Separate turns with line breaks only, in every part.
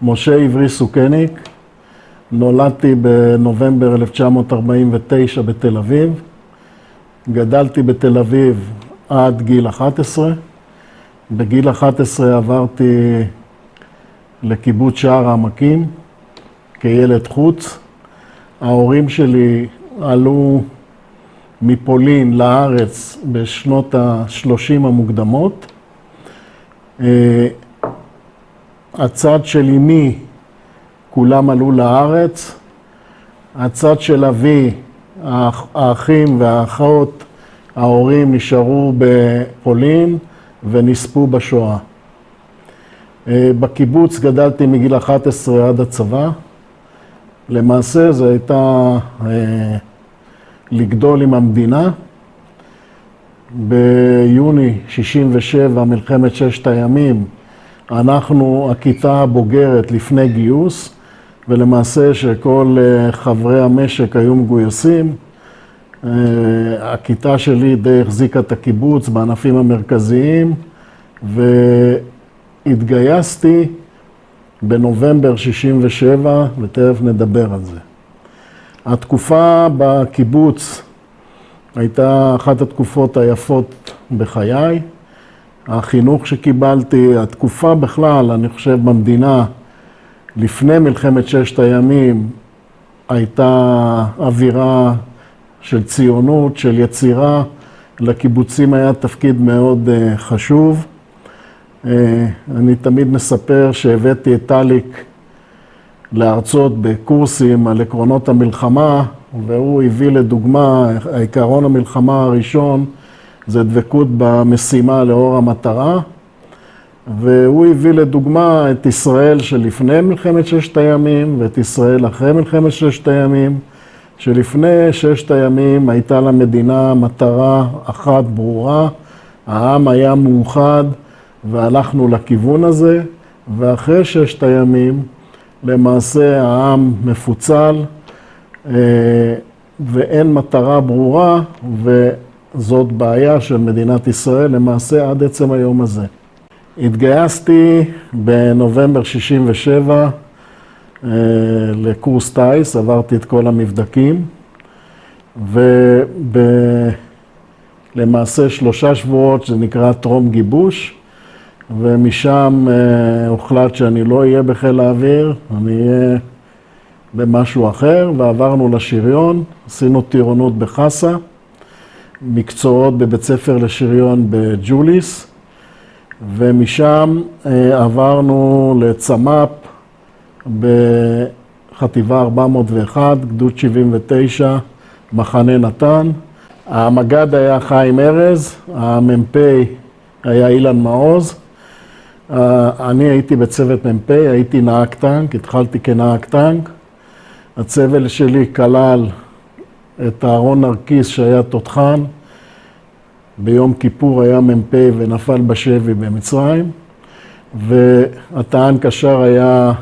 משה עברי סוכניק, נולדתי בנובמבר 1949 בתל אביב, גדלתי בתל אביב עד גיל 11, בגיל 11 עברתי לקיבוץ שער העמקים כילד חוץ. ההורים שלי עלו מפולין לארץ בשנות ה-30 המוקדמות. הצד של אמי כולם עלו לארץ, הצד של אבי, האחים והאחות, ההורים נשארו בפולין ונספו בשואה. בקיבוץ גדלתי מגיל 11 עד הצבא. למעשה זה הייתה לגדול עם המדינה. ביוני 67, מלחמת ששת הימים, אנחנו הכיתה הבוגרת לפני גיוס, ולמעשה שכל חברי המשק היו מגויסים. הכיתה שלי די החזיקה את הקיבוץ בענפים המרכזיים, והתגייסתי בנובמבר 67, ותכף נדבר על זה. התקופה בקיבוץ הייתה אחת התקופות היפות בחיי. החינוך שקיבלתי, התקופה בכלל, אני חושב במדינה, לפני מלחמת ששת הימים, הייתה אווירה של ציונות, של יצירה. לקיבוצים היה תפקיד מאוד חשוב. אני תמיד מספר שהבאתי את טליק להרצות בקורסים על עקרונות המלחמה, והוא הביא לדוגמה, העיקרון המלחמה הראשון זה דבקות במשימה לאור המטרה, והוא הביא לדוגמה את ישראל שלפני מלחמת ששת הימים ואת ישראל אחרי מלחמת ששת הימים, שלפני ששת הימים הייתה למדינה מטרה אחת ברורה, העם היה מאוחד והלכנו לכיוון הזה, ואחרי ששת הימים למעשה העם מפוצל ואין מטרה ברורה, וזאת בעיה של מדינת ישראל למעשה עד עצם היום הזה. התגייסתי בנובמבר 67 לקורס טייס, עברתי את כל המבדקים, ולמעשה 3 שבועות זה נקרא טרום גיבוש, ומשם הוחלט שאני לא אהיה בחיל האוויר, אני אהיה במשהו אחר, ועברנו לשריון, עשינו טירונות בחסה, מקצועות בבית ספר לשריון בג'וליס, ומשם עברנו לצמ"פ בחטיבה 401, גדוד 79, מחנה נתן. המג"ד היה חיים ארז, המ"פ היה אילן מעוז. אני הייתי בצוות מ"פ, הייתי נהג טנק, התחלתי כנהג טנק. הצוות שלי כלל את אהרון נרקיס שהיה תותחן, ביום כיפור היה מ"פ ונפל בשבי במצרים, והטען קשר היה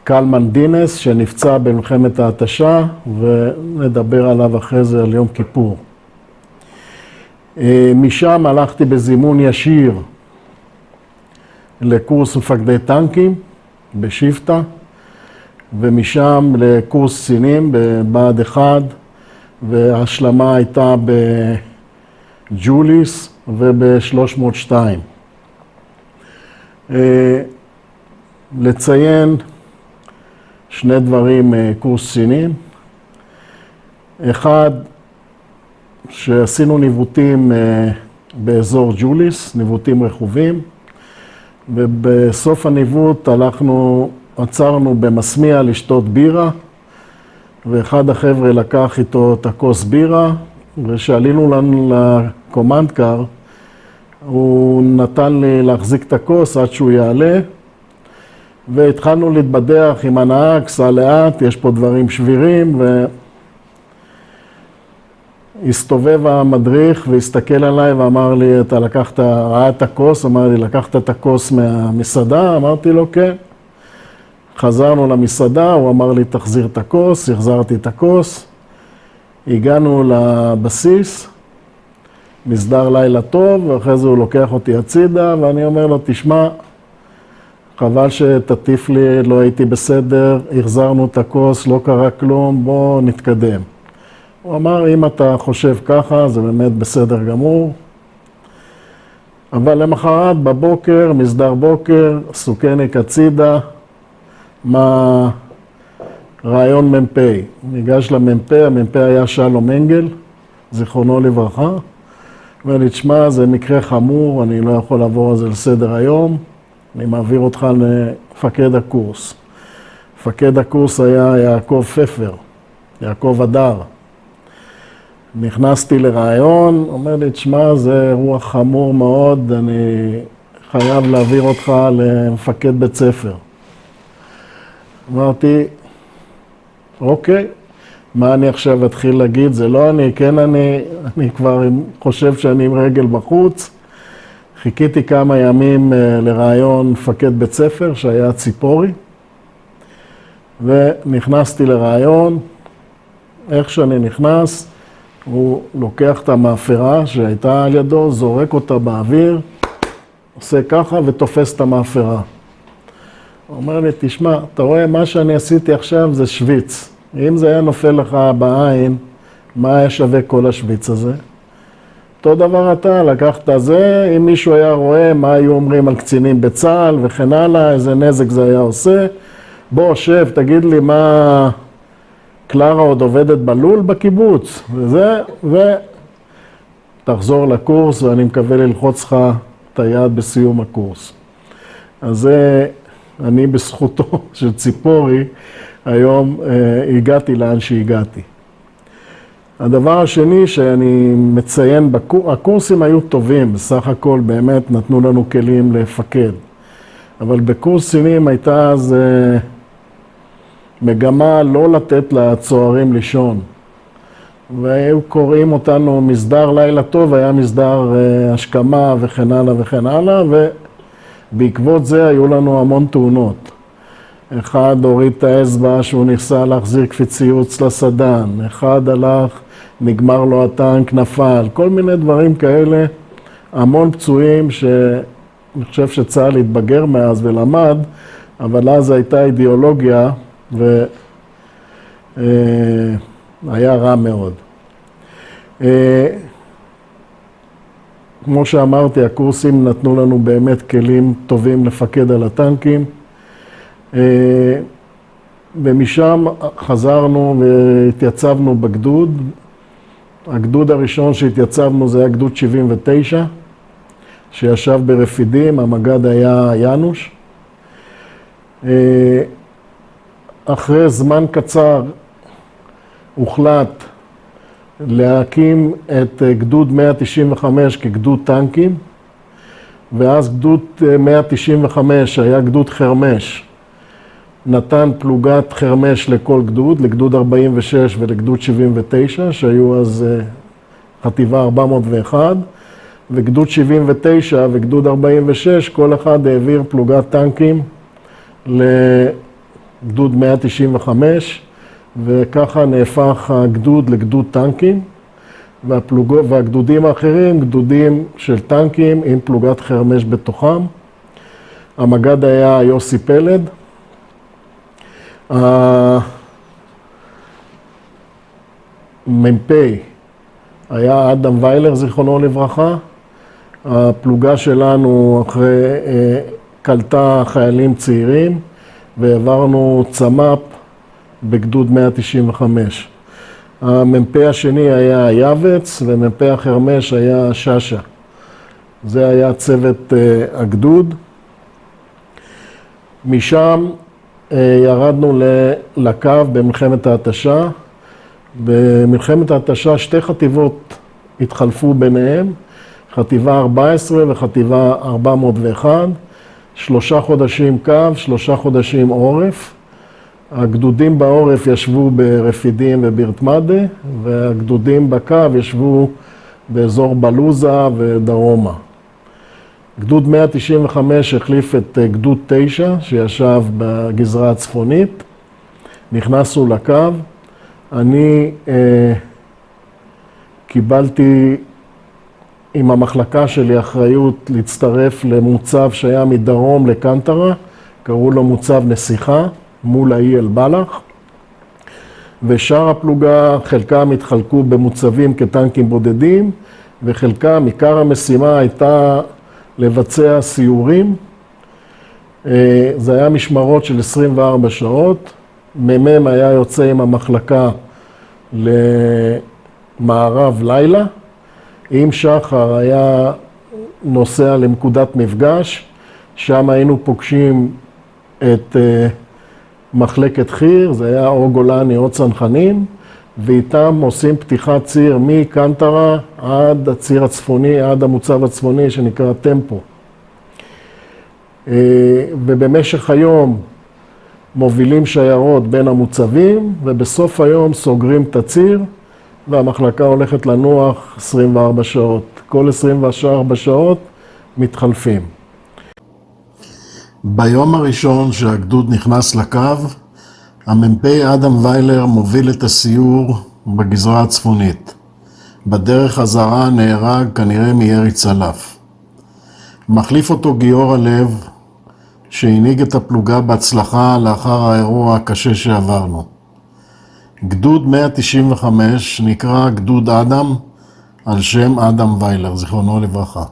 קלמן דינס שנפצע במלחמת ההתשה, ונדבר עליו אחרי זה על יום כיפור. משם הלכתי בזימון ישיר לקורס מפקדי טנקים בשבטה, ומשם לקורס קצינים בבה"ד 1, וההשלמה הייתה בג'וליס וב-302. לציין 2 דברים קורס קצינים. אחד, שעשינו ניווטים באזור ג'וליס, ניווטים רכובים, ובסוף הניווט עצרנו במסמיע לשתות בירה, ואחד החבר'ה לקח איתו את הכוס בירה, ושעלינו לנו לקומנדקר, הוא נתן לי להחזיק את הכוס עד שהוא יעלה, והתחלנו להתבדח עם הנהג, סע לאט, יש פה דברים שבירים, והסתובב המדריך והסתכל עליי ואמר לי, אתה ראה את הכוס? אמר לי, לקחת את הכוס מהמסעדה? אמרתי לו, כן. חזרנו למסעדה, הוא אמר לי, תחזיר את הכוס, החזרתי את הכוס. הגענו לבסיס, מסדר לילה טוב, ואחרי זה הוא לוקח אותי הצידה, ואני אומר לו, תשמע, חבל שתטיף לי, לא הייתי בסדר, החזרנו את הכוס, לא קרה כלום, בוא נתקדם. הוא אמר, אם אתה חושב ככה, זה באמת בסדר גמור. אבל למחרת בבוקר, מסדר בוקר, סוכניק הצידה, מה רעיון מ"פ. ניגש למ"פ, המ"פ היה שלום אנגל, זיכרונו לברכה. אומר לי, תשמע, זה מקרה חמור, אני לא יכול לעבור על זה לסדר היום, אני מעביר אותך למפקד הקורס. מפקד הקורס היה יעקב פפר, יעקב הדר. נכנסתי לרעיון, אומר לי, תשמע, זה אירוע חמור מאוד, אני חייב להעביר אותך למפקד בית ספר. אמרתי, אוקיי, מה אני עכשיו אתחיל להגיד? זה לא אני, כן אני כבר חושב שאני עם רגל בחוץ. חיכיתי כמה ימים לרעיון מפקד בית ספר שהיה ציפורי, ונכנסתי לרעיון. איך שאני נכנס, הוא לוקח את המאפרה שהייתה על ידו, זורק אותה באוויר, עושה ככה ותופס את המאפרה. הוא אומר לי, תשמע, אתה רואה, מה שאני עשיתי עכשיו זה שוויץ. אם זה היה נופל לך בעין, מה היה שווה כל השוויץ הזה? אותו דבר אתה, לקחת זה, אם מישהו היה רואה מה היו אומרים על קצינים בצה"ל וכן הלאה, איזה נזק זה היה עושה. בוא, שב, תגיד לי מה קלרה עוד עובדת בלול בקיבוץ, וזה, ותחזור לקורס, ואני מקווה ללחוץ לך את היד בסיום הקורס. אז זה, אני בזכותו של ציפורי, היום הגעתי לאן שהגעתי. הדבר השני שאני מציין, הקורסים היו טובים, בסך הכל באמת נתנו לנו כלים לפקד. אבל בקורס קצינים הייתה אז מגמה לא לתת לצוערים לישון. והיו קוראים אותנו מסדר לילה טוב, היה מסדר השכמה וכן הלאה וכן הלאה, ובעקבות זה היו לנו המון תאונות. אחד הוריד את האצבע שהוא ניסה להחזיר קפיציות לסדן, אחד הלך, נגמר לו הטנק, נפל, כל מיני דברים כאלה, המון פצועים שאני חושב שצה"ל התבגר מאז ולמד, אבל אז הייתה אידיאולוגיה והיה רע מאוד. כמו שאמרתי, הקורסים נתנו לנו באמת כלים טובים לפקד על הטנקים, ומשם חזרנו והתייצבנו בגדוד. הגדוד הראשון שהתייצבנו זה היה גדוד 79, שישב ברפידים, המג"ד היה ינוש. אחרי זמן קצר הוחלט להקים את גדוד 195 כגדוד טנקים, ואז גדוד 195 היה גדוד חרמש, נתן פלוגת חרמש לכל גדוד, לגדוד 46 ולגדוד 79, שהיו אז חטיבה 401, וגדוד 79 וגדוד 46, כל אחד העביר פלוגת טנקים לגדוד 195, וככה נהפך הגדוד לגדוד טנקים, והגדודים האחרים, גדודים של טנקים עם פלוגת חרמש בתוכם. המג"ד היה יוסי פלד. המ"פ היה אדם ויילר, זיכרונו לברכה. הפלוגה שלנו אחרי קלטה חיילים צעירים, והעברנו צמ"פ בגדוד 195. המ"פ השני היה יבץ, ומ"פ החרמש היה ששה. זה היה צוות הגדוד. משם ירדנו לקו במלחמת ההתשה. במלחמת ההתשה שתי חטיבות התחלפו ביניהם, חטיבה 14 וחטיבה 401, 3 חודשים קו, 3 חודשים עורף. הגדודים בעורף ישבו ברפידים וברתמדה, והגדודים בקו ישבו באזור בלוזה ודרומה. גדוד 195 החליף את גדוד 9 שישב בגזרה הצפונית, נכנסנו לקו. אני קיבלתי עם המחלקה שלי אחריות להצטרף למוצב שהיה מדרום לקנטרה, קראו לו מוצב נסיכה, מול האי אל-בלח. ושאר הפלוגה, חלקם התחלקו במוצבים כטנקים בודדים, וחלקם, עיקר המשימה הייתה לבצע סיורים. זה היה משמרות של 24 שעות. מ"מ היה יוצא עם המחלקה למערב לילה. עם שחר היה נוסע לנקודת מפגש, שם היינו פוגשים את מחלקת חי"ר, זה היה או גולני או צנחנים, ואיתם עושים פתיחת ציר מקנטרה עד הציר הצפוני, עד המוצב הצפוני שנקרא טמפו. ובמשך היום מובילים שיירות בין המוצבים, ובסוף היום סוגרים את הציר, והמחלקה הולכת לנוח 24 שעות. כל 24 שעות מתחלפים. ביום הראשון שהגדוד נכנס לקו, המ"פ אדם ויילר מוביל את הסיור בגזרה הצפונית. בדרך חזרה נהרג כנראה מירי צלף. מחליף אותו גיורא לב, שהנהיג את הפלוגה בהצלחה לאחר האירוע הקשה שעברנו. גדוד 195 נקרא גדוד אדם על שם אדם ויילר, זיכרונו לברכה.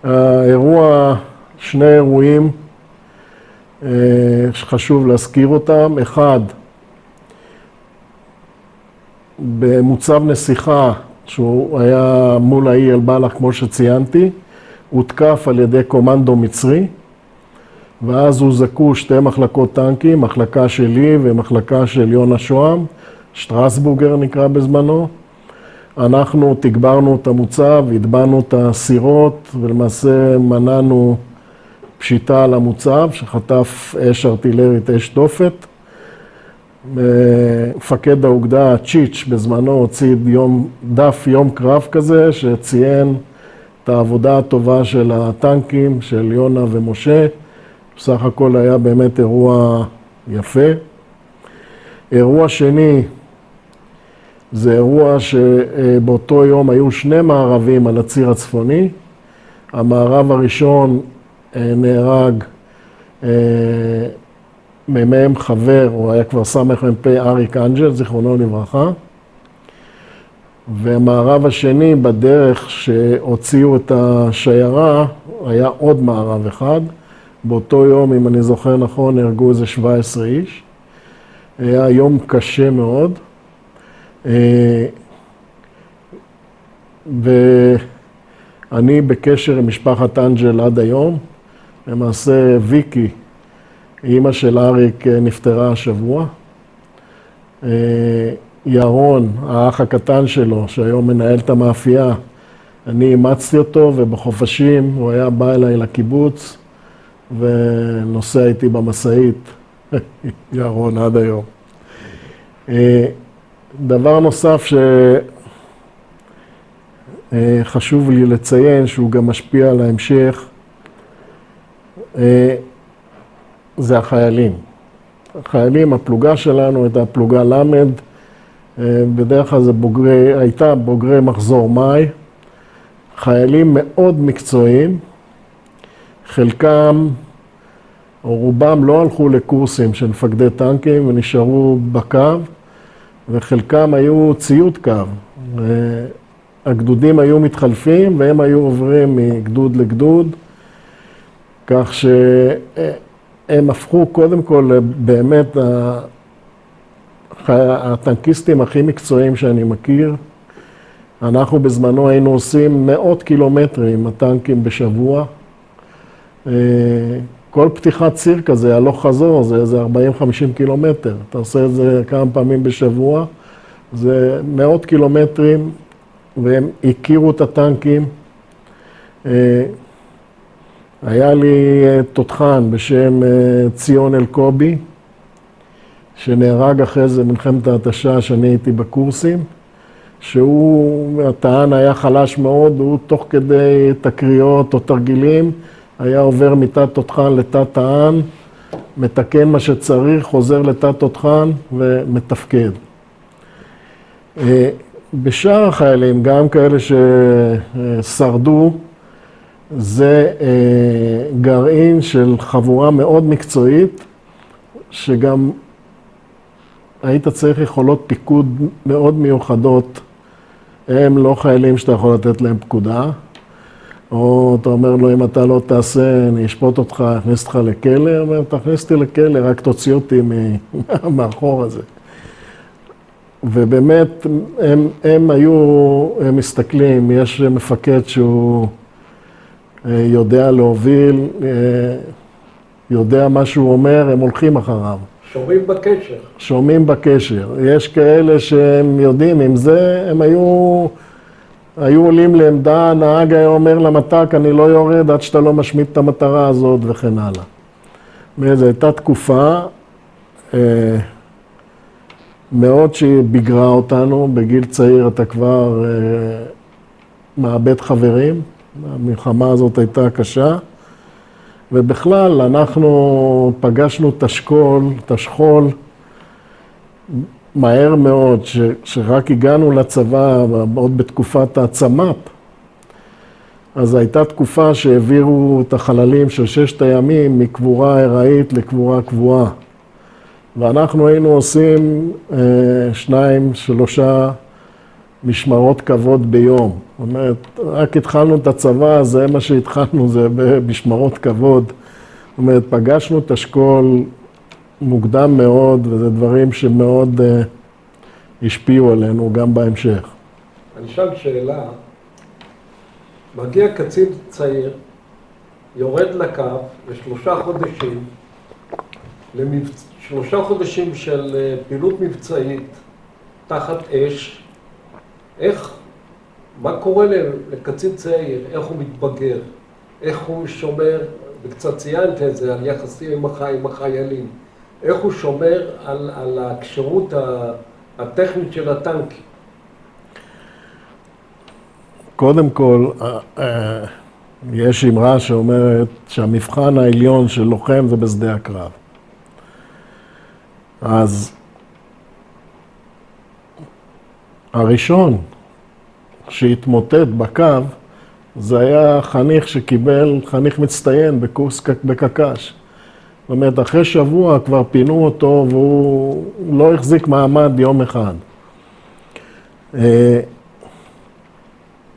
האירוע, שני אירועים שחשוב להזכיר אותם. אחד, במוצב נסיכה, שהוא היה מול האי אל-בלח כמו שציינתי, הותקף על ידי קומנדו מצרי, ואז הוזעקו שתי מחלקות טנקים, מחלקה שלי ומחלקה של יונה שוהם, שטרסבורגר נקרא בזמנו. אנחנו תגברנו את המוצב, הדבנו את הסירות, ולמעשה מנענו פשיטה על המוצב, שחטף אש ארטילרית, אש תופת. מפקד האוגדה, צ'יץ', בזמנו הוציא דף יום קרב כזה, שציין את העבודה הטובה של הטנקים, של יונה ומשה. בסך הכל היה באמת אירוע יפה. אירוע שני, זה אירוע שבאותו יום היו שני מערבים על הציר הצפוני. המערב הראשון נהרג מ"מ חבר, הוא היה כבר סמ"פ אריק אנג'ל, זיכרונו לברכה. והמערב השני, בדרך שהוציאו את השיירה, היה עוד מערב אחד. באותו יום, אם אני זוכר נכון, נהרגו איזה 17 איש. היה יום קשה מאוד. ואני בקשר עם משפחת אנג'ל עד היום. למעשה ויקי, אמא של אריק, נפטרה השבוע. ירון, האח הקטן שלו, שהיום מנהל את המאפייה, אני אימצתי אותו, ובחופשים הוא היה בא אליי לקיבוץ, ונוסע איתי במשאית, ירון עד היום. דבר נוסף שחשוב לי לציין, שהוא גם משפיע על ההמשך, זה החיילים. החיילים, הפלוגה שלנו הייתה פלוגה למד, בדרך כלל זה הייתה בוגרי מחזור מאי, חיילים מאוד מקצועיים, חלקם או רובם לא הלכו לקורסים של מפקדי טנקים ונשארו בקו, וחלקם היו ציוד קו. הגדודים היו מתחלפים והם היו עוברים מגדוד לגדוד, כך שהם הפכו קודם כל באמת הטנקיסטים הכי מקצועיים שאני מכיר. אנחנו בזמנו היינו עושים מאות קילומטרים עם הטנקים בשבוע. כל פתיחת ציר כזה, הלוך חזור, זה איזה 40-50 קילומטר. אתה עושה את זה כמה פעמים בשבוע, זה מאות קילומטרים, והם הכירו את הטנקים. היה לי תותחן בשם ציון אלקובי, שנהרג אחרי זה מלחמת ההתשה, שאני הייתי בקורסים, שהוא, הטען היה חלש מאוד, הוא תוך כדי תקריות או תרגילים, היה עובר מתת תותחן לתת טען, מתקן מה שצריך, חוזר לתת תותחן ומתפקד. בשאר החיילים, גם כאלה ששרדו, זה גרעין של חבורה מאוד מקצועית, שגם היית צריך יכולות פיקוד מאוד מיוחדות. הם לא חיילים שאתה יכול לתת להם פקודה, או אתה אומר לו, אם אתה לא תעשה, אני אשפוט אותך, אכניס אותך לכלא. הוא אומר, תכניס אותי לכלא, רק תוציא אותי מאחור הזה. ובאמת, הם מסתכלים, יש מפקד שהוא יודע להוביל, יודע מה שהוא אומר, הם הולכים אחריו.
שומעים בקשר.
שומעים בקשר. יש כאלה שהם יודעים, עם זה הם היו עולים לעמדה, הנהג היה אומר למת"ק, אני לא יורד עד שאתה לא משמיד את המטרה הזאת וכן הלאה. וזו הייתה תקופה מאוד שהיא ביגרה אותנו, בגיל צעיר אתה כבר מאבד חברים, המלחמה הזאת הייתה קשה, ובכלל אנחנו פגשנו את השכול מהר מאוד, שרק הגענו לצבא עוד בתקופת הצמ"פ, אז הייתה תקופה שהעבירו את החללים של 6 הימים מקבורה ארעית לקבורה קבועה. ואנחנו היינו עושים 2-3 משמרות כבוד ביום. זאת אומרת, רק התחלנו את הצבא, זה מה שהתחלנו, זה במשמרות כבוד. זאת אומרת, פגשנו את השכול מוקדם מאוד, וזה דברים שמאוד השפיעו עלינו גם בהמשך.
אני אשאל שאלה, מגיע קצין צעיר, יורד לקו ל3 חודשים, 3 חודשים של פעילות מבצעית תחת אש, מה קורה לקצין צעיר, איך הוא מתבגר, איך הוא שומר, וקצת ציינת את זה, על יחסים עם החיילים, איך הוא שומר על הקשרות הטכנית של הטנקים?
קודם כל, יש אמרה שאומרת שהמבחן העליון של לוחם זה בשדה הקרב. אז הראשון שהתמוטט בקו, זה היה חניך שקיבל, חניך מצטיין בקורס בקק"ש. זאת אומרת, אחרי שבוע כבר פינו אותו והוא לא החזיק מעמד יום אחד.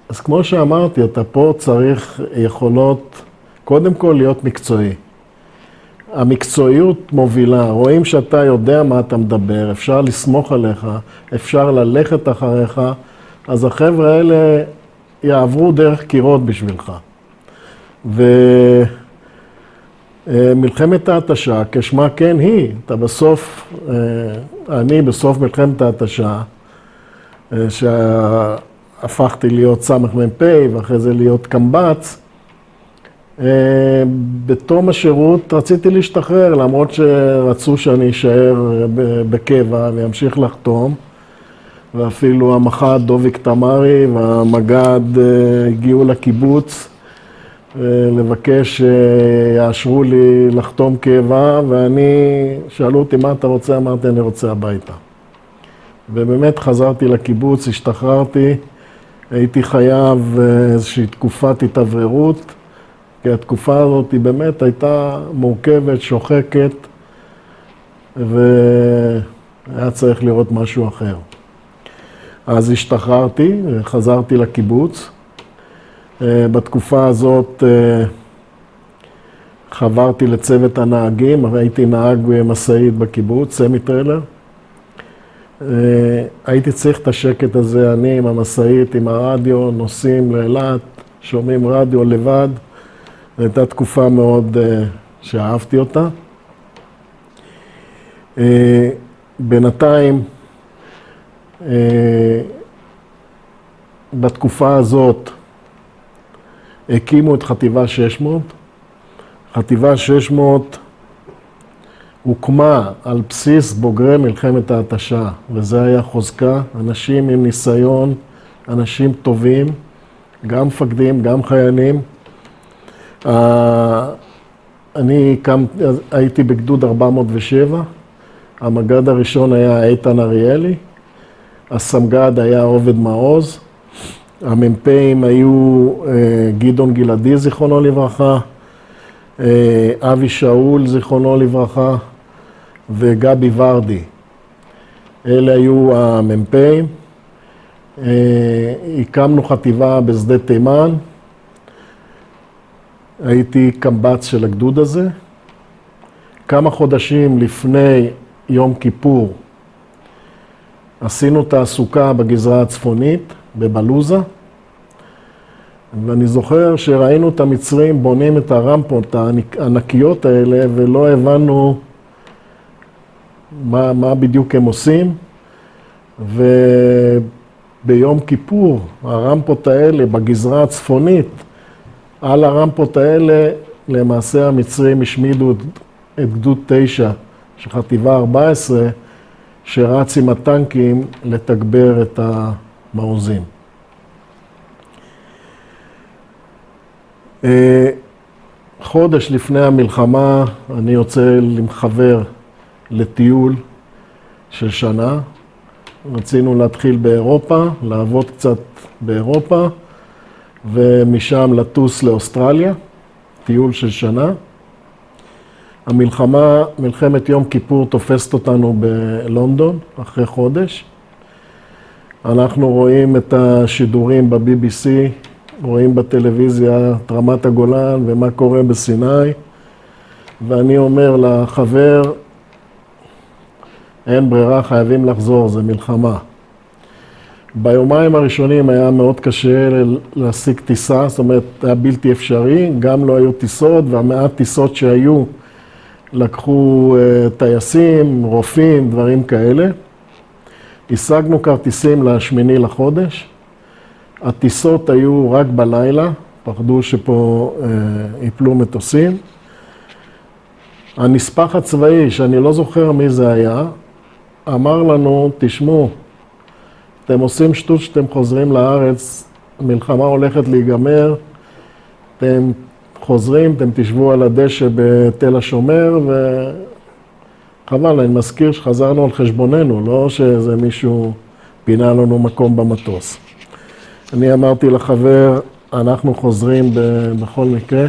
אז כמו שאמרתי, אתה פה צריך יכולות, קודם כל להיות מקצועי. המקצועיות מובילה, רואים שאתה יודע מה אתה מדבר, אפשר לסמוך עליך, אפשר ללכת אחריך, אז החבר'ה האלה יעברו דרך קירות בשבילך. ומלחמת ההתשה, כשמה כן היא, אתה בסוף, אני בסוף מלחמת ההתשה, שהפכתי להיות סמ"פ ואחרי זה להיות קמב"ץ, בתום השירות רציתי להשתחרר, למרות שרצו שאני אשאר בקבע ואמשיך לחתום, ואפילו המח"ט דוביק תמרי והמג"ד הגיעו לקיבוץ לבקש שיאשרו לי לחתום קבע, ואני, שאלו אותי מה אתה רוצה, אמרתי אני רוצה הביתה. ובאמת חזרתי לקיבוץ, השתחררתי, הייתי חייב איזושהי תקופת התאווררות, כי התקופה הזאת היא באמת הייתה מורכבת, שוחקת, והיה צריך לראות משהו אחר. אז השתחררתי, חזרתי לקיבוץ. בתקופה הזאת חברתי לצוות הנהגים, הייתי נהג משאית בקיבוץ, סמי-טריילר. הייתי צריך את השקט הזה, אני עם המשאית, עם הרדיו, נוסעים לאילת, שומעים רדיו לבד. זו הייתה תקופה מאוד שאהבתי אותה. בינתיים, בתקופה הזאת, הקימו את חטיבה 600. חטיבה 600 הוקמה על בסיס בוגרי מלחמת ההתשה, וזה היה חוזקה, אנשים עם ניסיון, אנשים טובים, גם מפקדים, גם חיילים. אני הייתי בגדוד 407, המג"ד הראשון היה איתן אריאלי, הסמג"ד היה עובד מעוז, המ"פים היו גדעון גלעדי, זיכרונו לברכה, אבי שאול, זיכרונו לברכה, וגבי ורדי. אלה היו המ"פים. הקמנו חטיבה בשדה תימן. הייתי קמב"ץ של הגדוד הזה. כמה חודשים לפני יום כיפור עשינו תעסוקה בגזרה הצפונית, בבלוזה, ואני זוכר שראינו את המצרים בונים את הרמפות הענקיות האלה ולא הבנו מה בדיוק הם עושים. וביום כיפור הרמפות האלה בגזרה הצפונית, על הרמפות האלה למעשה המצרים השמידו את גדוד 9 של חטיבה 14 שרץ עם הטנקים לתגבר את המעוזים. חודש לפני המלחמה אני יוצא עם חבר לטיול של שנה. רצינו להתחיל באירופה, לעבוד קצת באירופה, ומשם לטוס לאוסטרליה, טיול של שנה. המלחמה, מלחמת יום כיפור, תופסת אותנו בלונדון אחרי חודש. אנחנו רואים את השידורים ב-BBC, רואים בטלוויזיה את רמת הגולן ומה קורה בסיני, ואני אומר לחבר, אין ברירה, חייבים לחזור, זה מלחמה. ביומיים הראשונים היה מאוד קשה להשיג טיסה, זאת אומרת, היה בלתי אפשרי, גם לא היו טיסות, והמעט טיסות שהיו לקחו טייסים, רופאים, דברים כאלה. השגנו כרטיסים לשמיני לחודש. הטיסות היו רק בלילה, פחדו שפה ייפלו מטוסים. הנספח הצבאי, שאני לא זוכר מי זה היה, אמר לנו, תשמעו, אתם עושים שטות שאתם חוזרים לארץ, המלחמה הולכת להיגמר, אתם חוזרים, אתם תשבו על הדשא בתל השומר, וחבל, אני מזכיר שחזרנו על חשבוננו, לא שזה מישהו פינה לנו מקום במטוס. אני אמרתי לחבר, אנחנו חוזרים בכל מקרה,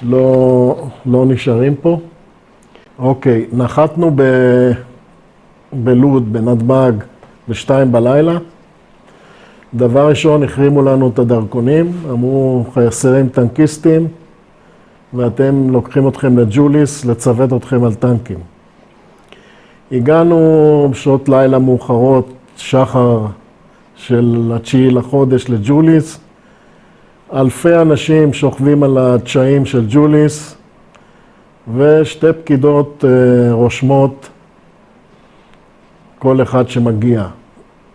לא נשארים פה. אוקיי, נחתנו בלוד, בנתב"ג, ב-2 בלילה. דבר ראשון, החרימו לנו את הדרכונים, אמרו, חסרים טנקיסטים, ואתם לוקחים אתכם לג'וליס, לצוות אתכם על טנקים. הגענו בשעות לילה מאוחרות, שחר של 9 לחודש לג'וליס, אלפי אנשים שוכבים על התשעים של ג'וליס, ושתי פקידות רושמות כל אחד שמגיע.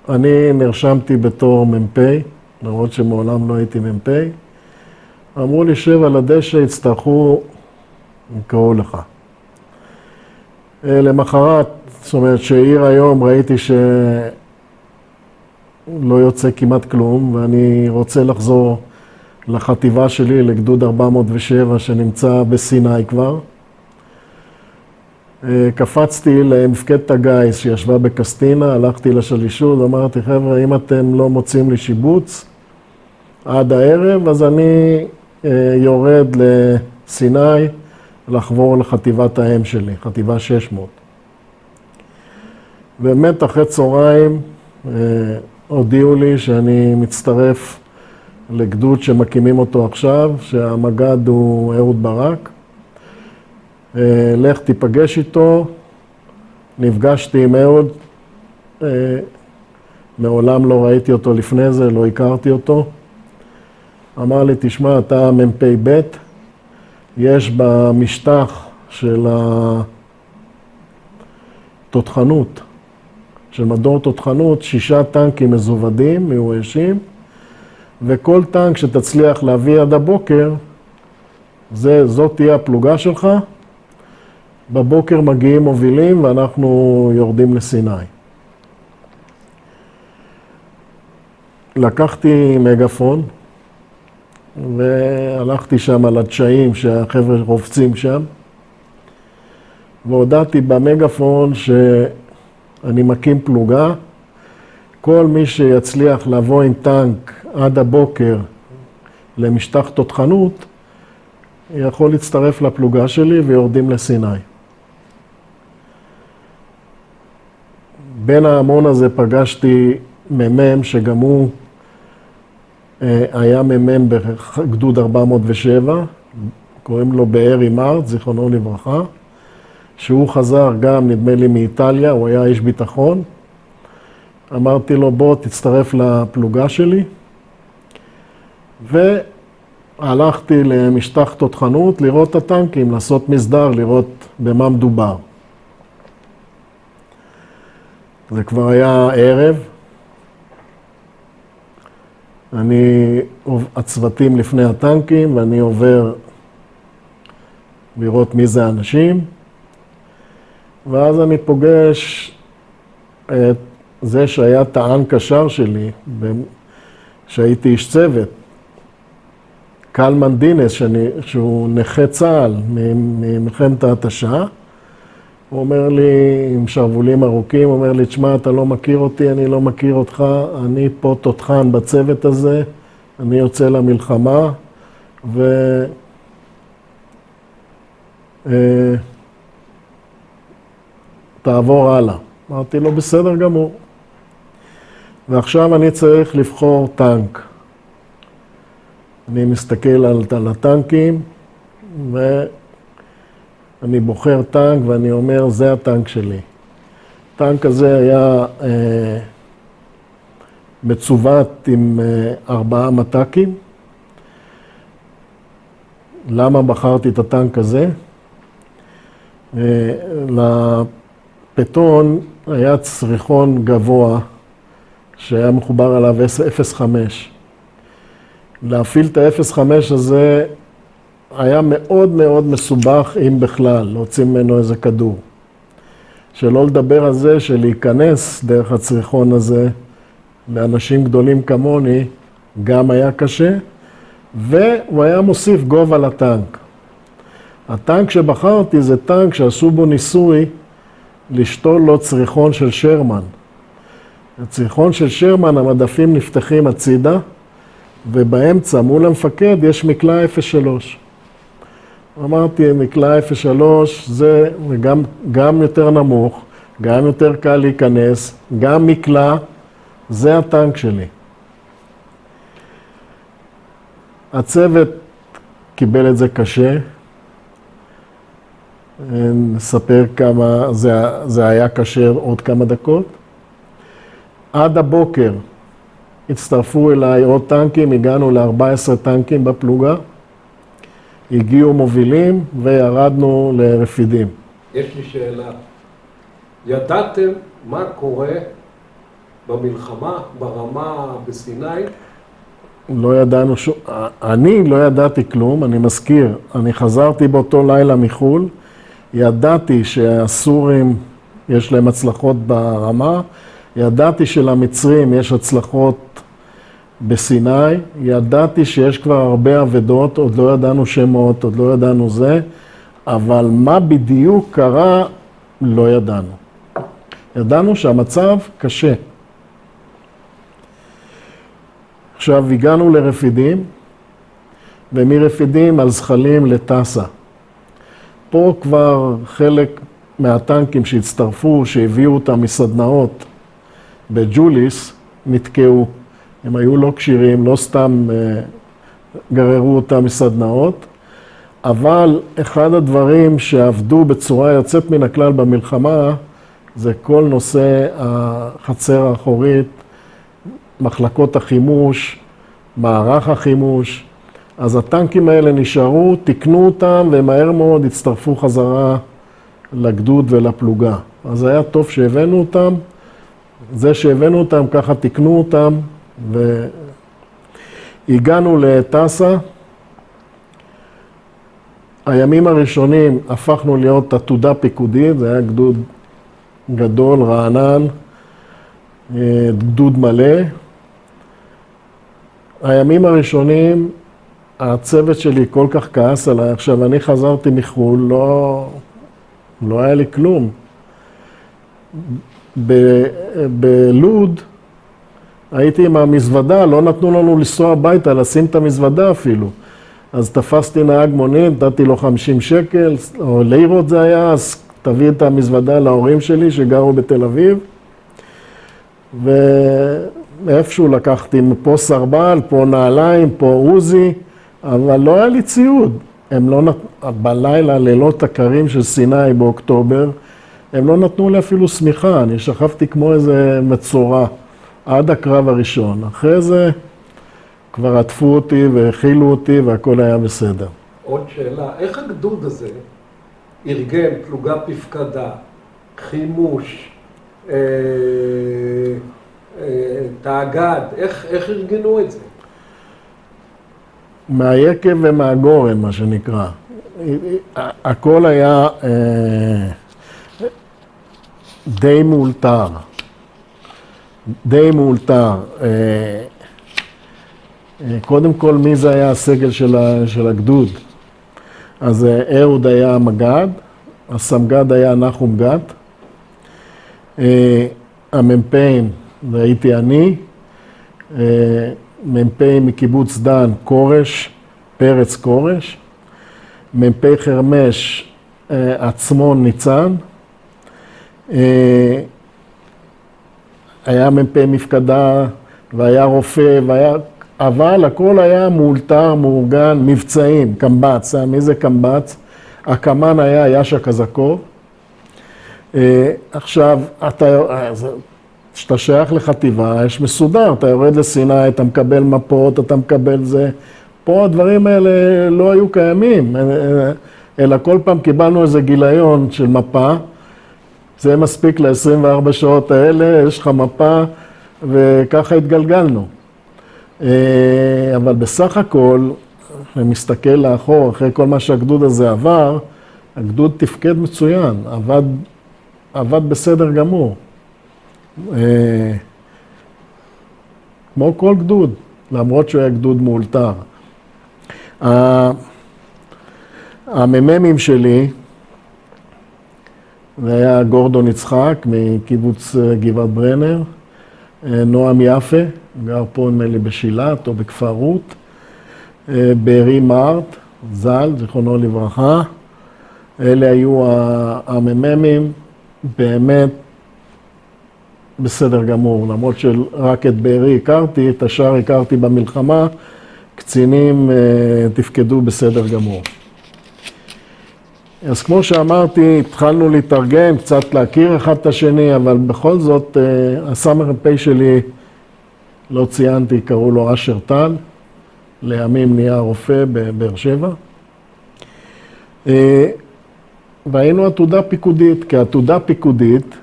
אני נרשמתי בתור מ"פ, למרות שמעולם לא הייתי מ"פ. אמרו לי, שב על הדשא, יצטרכו, יקראו לך. למחרת, זאת אומרת שהעיר היום, ראיתי שלא יוצא כמעט כלום, ואני רוצה לחזור לחטיבה שלי, לגדוד 407 שנמצא בסיני כבר. קפצתי למפקדת הגיס שישבה בקסטינה, הלכתי לשלישות, אמרתי, חבר'ה, אם אתם לא מוצאים לי שיבוץ עד הערב, אז אני יורד לסיני לחבור לחטיבת האם שלי, חטיבה 600. באמת אחרי צהריים הודיעו לי שאני מצטרף לגדוד שמקימים אותו עכשיו, שהמג"ד הוא אהוד ברק. לך תיפגש איתו, נפגשתי עם אהוד, מעולם לא ראיתי אותו לפני זה, לא הכרתי אותו. אמר לי, תשמע, אתה מ"פ ב', יש במשטח של התותחנות, של מדור תותחנות, 6 טנקים מזוודים, מאוישים, וכל טנק שתצליח להביא עד הבוקר, זאת תהיה הפלוגה שלך. בבוקר מגיעים מובילים ואנחנו יורדים לסיני. לקחתי מגפון והלכתי שם על הדשאים שהחבר'ה רובצים שם, והודעתי במגפון שאני מקים פלוגה. כל מי שיצליח לבוא עם טנק עד הבוקר למשטח תותחנות, יכול להצטרף לפלוגה שלי ויורדים לסיני. בין ההמון הזה פגשתי ממם שגם הוא היה ממם בגדוד 407, קוראים לו בארי מרט, זיכרונו לברכה, שהוא חזר גם, נדמה לי, מאיטליה, הוא היה איש ביטחון. אמרתי לו, בוא תצטרף לפלוגה שלי, והלכתי למשטח תותחנות לראות את הטנקים, לעשות מסדר, לראות במה מדובר. זה כבר היה ערב. הצוותים לפני הטנקים, ואני עובר לראות מי זה האנשים, ואז אני פוגש את זה שהיה טען קשר שלי, שהייתי איש צוות, קלמן דינס, שהוא נכה צה"ל ממלחמת ההתשה. הוא אומר לי, עם שרוולים ארוכים, הוא אומר לי, תשמע, אתה לא מכיר אותי, אני לא מכיר אותך, אני פה תותחן בצוות הזה, אני יוצא למלחמה, תעבור הלאה. אמרתי לו, בסדר גמור. ועכשיו אני צריך לבחור טנק. אני מסתכל על הטנקים, ואני בוחר טנק ואני אומר, זה הטנק שלי. הטנק הזה היה מצוות עם 4 מת"קים. למה בחרתי את הטנק הזה? לפטון היה צריכון גבוה שהיה מחובר עליו 0.5. להפעיל את ה-0.5 הזה היה מאוד מאוד מסובך, אם בכלל, להוציא ממנו איזה כדור. שלא לדבר על זה שלהיכנס דרך הצריכון הזה לאנשים גדולים כמוני גם היה קשה, והוא היה מוסיף גובה לטנק. הטנק שבחרתי זה טנק שעשו בו ניסוי לשתול לו צריכון של שרמן. הצריכון של שרמן, המדפים נפתחים הצידה, ובאמצע מול המפקד יש מקלע 03. אמרתי, מקלע 03 זה גם יותר נמוך, גם יותר קל להיכנס, גם מקלע, זה הטנק שלי. הצוות קיבל את זה קשה. נספר כמה זה היה קשה עוד כמה דקות. עד הבוקר הצטרפו אליי עוד טנקים, הגענו ל-14 טנקים בפלוגה. הגיעו מובילים וירדנו לרפידים. יש
לי שאלה. ידעתם מה קורה במלחמה, ברמה, בסיני?
לא ידענו אני לא ידעתי כלום, אני מזכיר. אני חזרתי באותו לילה מחול, ידעתי שהסורים יש להם הצלחות ברמה, ידעתי שלמצרים יש הצלחות בסיני, ידעתי שיש כבר הרבה עבדות, עוד לא ידענו שמות, עוד לא ידענו זה, אבל מה בדיוק קרה, לא ידענו. ידענו שהמצב קשה. עכשיו הגענו לרפידים, ומרפידים על זחלים לטסה. פה כבר חלק מהטנקים שהצטרפו, שהביאו אותם מסדנאות בג'וליס, נתקעו. הם היו לא קשירים, לא סתם גררו אותם מסדנאות, אבל אחד הדברים שעבדו בצורה יוצאת מן הכלל במלחמה, זה כל נושא החצר האחורית, מחלקות החימוש, מערך החימוש. אז הטנקים האלה נשארו, תקנו אותם, ומהר מאוד הצטרפו חזרה לגדוד ולפלוגה. אז היה טוב שהבאנו אותם, זה שהבאנו אותם, ככה תקנו אותם, והגענו לטסה. הימים הראשונים הפכנו להיות עתודה פיקודית, זה היה גדוד גדול, רענן, גדוד מלא. הימים הראשונים, הצוות שלי כל כך כעס עליי. עכשיו, אני חזרתי מחול, לא היה לי כלום. בלוד הייתי עם המזוודה, לא נתנו לנו לנסוע הביתה, לשים את המזוודה אפילו. אז תפסתי נהג מונית, נתתי לו 50 שקל, או לירות זה היה, אז תביא את המזוודה להורים שלי שגרו בתל אביב. ואיפשהו לקחתי פה סרבל, פה נעליים, פה עוזי, אבל לא היה לי ציוד. הם לא בלילה, לילות הקרים של סיני באוקטובר, הם לא נתנו לי אפילו סמיכה, אני שכבתי כמו איזה מצורע עד הקרב הראשון. אחרי זה כבר עטפו אותי והכילו אותי והכל היה בסדר.
עוד שאלה, איך הגדוד הזה ארגן פלוגה פפקדה, חימוש, תאגד, איך ארגנו את זה?
מהיקב ומהגורן, מה שנקרא. הכל היה די מאולתר. קודם כל, מי זה היה הסגל של הגדוד? אז אהוד היה המג"ד, הסמג"ד היה נחום גת, המ"פים זה הייתי אני, מ"פ מקיבוץ דן קורש, פרץ קורש, מ"פ חרמש עצמון ניצן, היה מ"פ מפקדה והיה רופא, אבל הכל היה מאולתר, מאורגן, מבצעים, קמב"ץ. מי זה קמב"ץ? הקמן היה יאשה קזקוב. עכשיו, כשאתה שייך לחטיבה, יש מסודר, אתה יורד לסיני, אתה מקבל מפות, אתה מקבל זה. פה הדברים האלה לא היו קיימים, אלא כל פעם קיבלנו איזה גיליון של מפה, זה מספיק ל-24 שעות האלה, יש לך מפה, וככה התגלגלנו. אבל בסך הכל, אני מסתכל לאחור, אחרי כל מה שהגדוד הזה עבר, הגדוד תפקד מצוין, עבד בסדר גמור. כמו כל גדוד, למרות שהוא היה גדוד מאולתר. המ"מים שלי, זה היה גורדון יצחק מקיבוץ גבעת ברנר, נועם יפה, גר פה נדמה לי בשילת או בכפר רות, בארי מארט, ז"ל, זיכרונו לברכה. אלה היו המ"מים, באמת בסדר גמור, למרות שרק את בארי הכרתי, את השאר הכרתי במלחמה, קצינים תפקדו בסדר גמור. אז כמו שאמרתי, התחלנו להתארגן, קצת להכיר אחד את השני, אבל בכל זאת, הסמ"פ שלי, לא ציינתי, קראו לו אשר טל, לימים נהיה רופא בבאר שבע. והיינו עתודה פיקודית, כעתודה פיקודית,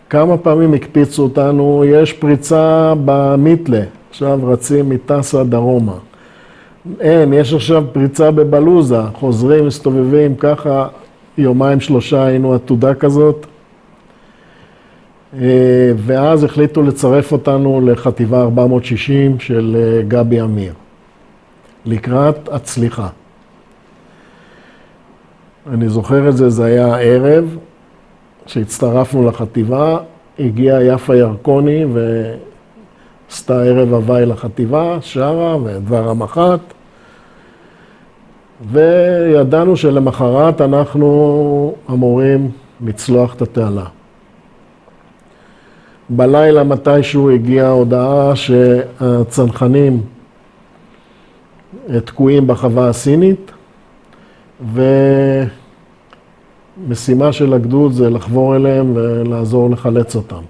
כמה פעמים הקפיצו אותנו, יש פריצה במיתלה, עכשיו רצים מטסה דרומה. אין, יש עכשיו פריצה בבלוזה, חוזרים, מסתובבים, ככה יומיים שלושה היינו עתודה כזאת. ואז החליטו לצרף אותנו לחטיבה 460 של גבי אמיר, לקראת הצליחה. אני זוכר את זה, זה היה ערב, כשהצטרפנו לחטיבה, הגיעה יפה ירקוני ועשתה ערב הוואי לחטיבה, שרה ודבר המח"ט, וידענו שלמחרת אנחנו אמורים לצלוח את התעלה. בלילה מתישהו הגיעה הודעה שהצנחנים תקועים בחווה הסינית, ומשימה של הגדוד זה לחבור אליהם ולעזור לחלץ אותם.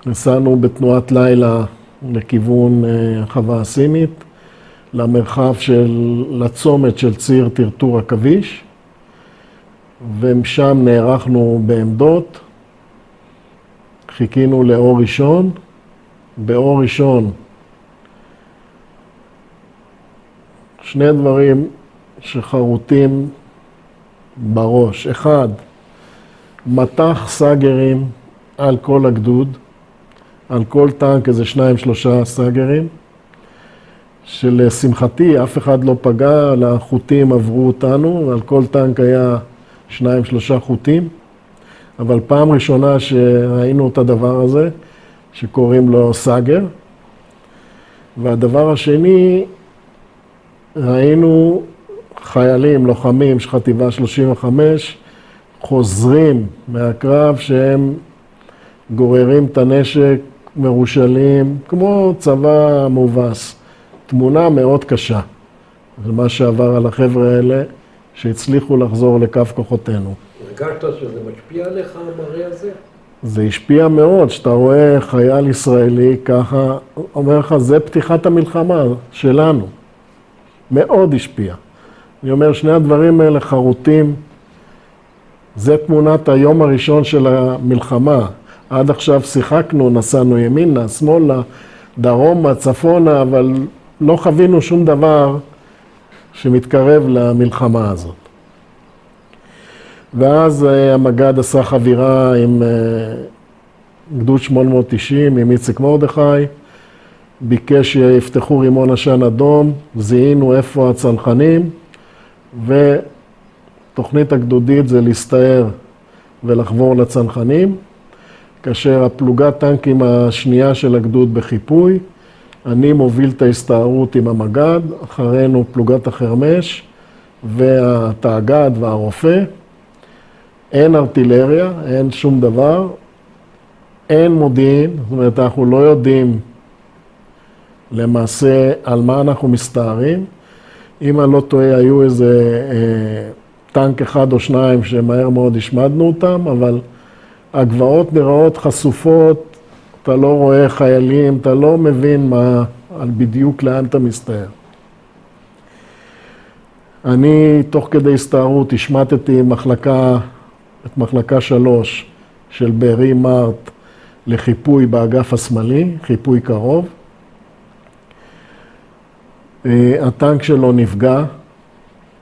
נסענו בתנועת לילה לכיוון החווה הסינית, למרחב לצומת של ציר טרטור עכביש, ומשם נערכנו בעמדות, חיכינו לאור ראשון, באור ראשון שני דברים שחרוטים בראש. אחד, מטח סאגרים על כל הגדוד, על כל טנק איזה 2-3 סאגרים, שלשמחתי אף אחד לא פגע, לחוטים עברו אותנו, ועל כל טנק היה 2-3 חוטים. אבל פעם ראשונה שראינו את הדבר הזה, שקוראים לו סאגר. והדבר השני, ראינו חיילים, לוחמים של חטיבה 35, חוזרים מהקרב שהם גוררים את הנשק, מרושלים, כמו צבא מובס. תמונה מאוד קשה. זה מה שעבר על החבר'ה האלה, שהצליחו לחזור לקו כוחותינו.
הרגשת שזה משפיע עליך, המראה הזה?
זה השפיע מאוד, שאתה רואה חייל ישראלי ככה, אומר לך, זה פתיחת המלחמה שלנו. מאוד השפיע. אני אומר, שני הדברים האלה חרוטים, זה תמונת היום הראשון של המלחמה. עד עכשיו שיחקנו, נסענו ימינה, שמאלה, דרומה, צפונה, אבל לא חווינו שום דבר שמתקרב למלחמה הזאת. ואז המג"ד עשה חבירה עם גדוד 890, עם איציק מרדכי, ביקש שיפתחו רימון עשן אדום, זיהינו איפה הצנחנים, ותוכנית הגדודית זה להסתער ולחבור לצנחנים, כאשר הפלוגת טנקים השנייה של הגדוד בחיפוי, אני מוביל את ההסתערות עם המג"ד, אחרינו פלוגת החרמש והתאג"ד והרופא. אין ארטילריה, אין שום דבר, אין מודיעין, זאת אומרת, אנחנו לא יודעים למעשה על מה אנחנו מסתערים. אם אני לא טועה, היו איזה טנק אחד או שניים שמהר מאוד השמדנו אותם, אבל הגבעות נראות חשופות, אתה לא רואה חיילים, אתה לא מבין מה, על בדיוק לאן אתה מסתער. אני, תוך כדי הסתערות, השמטתי את מחלקה 3 של בארי מרט לחיפוי באגף השמאלי, חיפוי קרוב. הטנק שלו נפגע,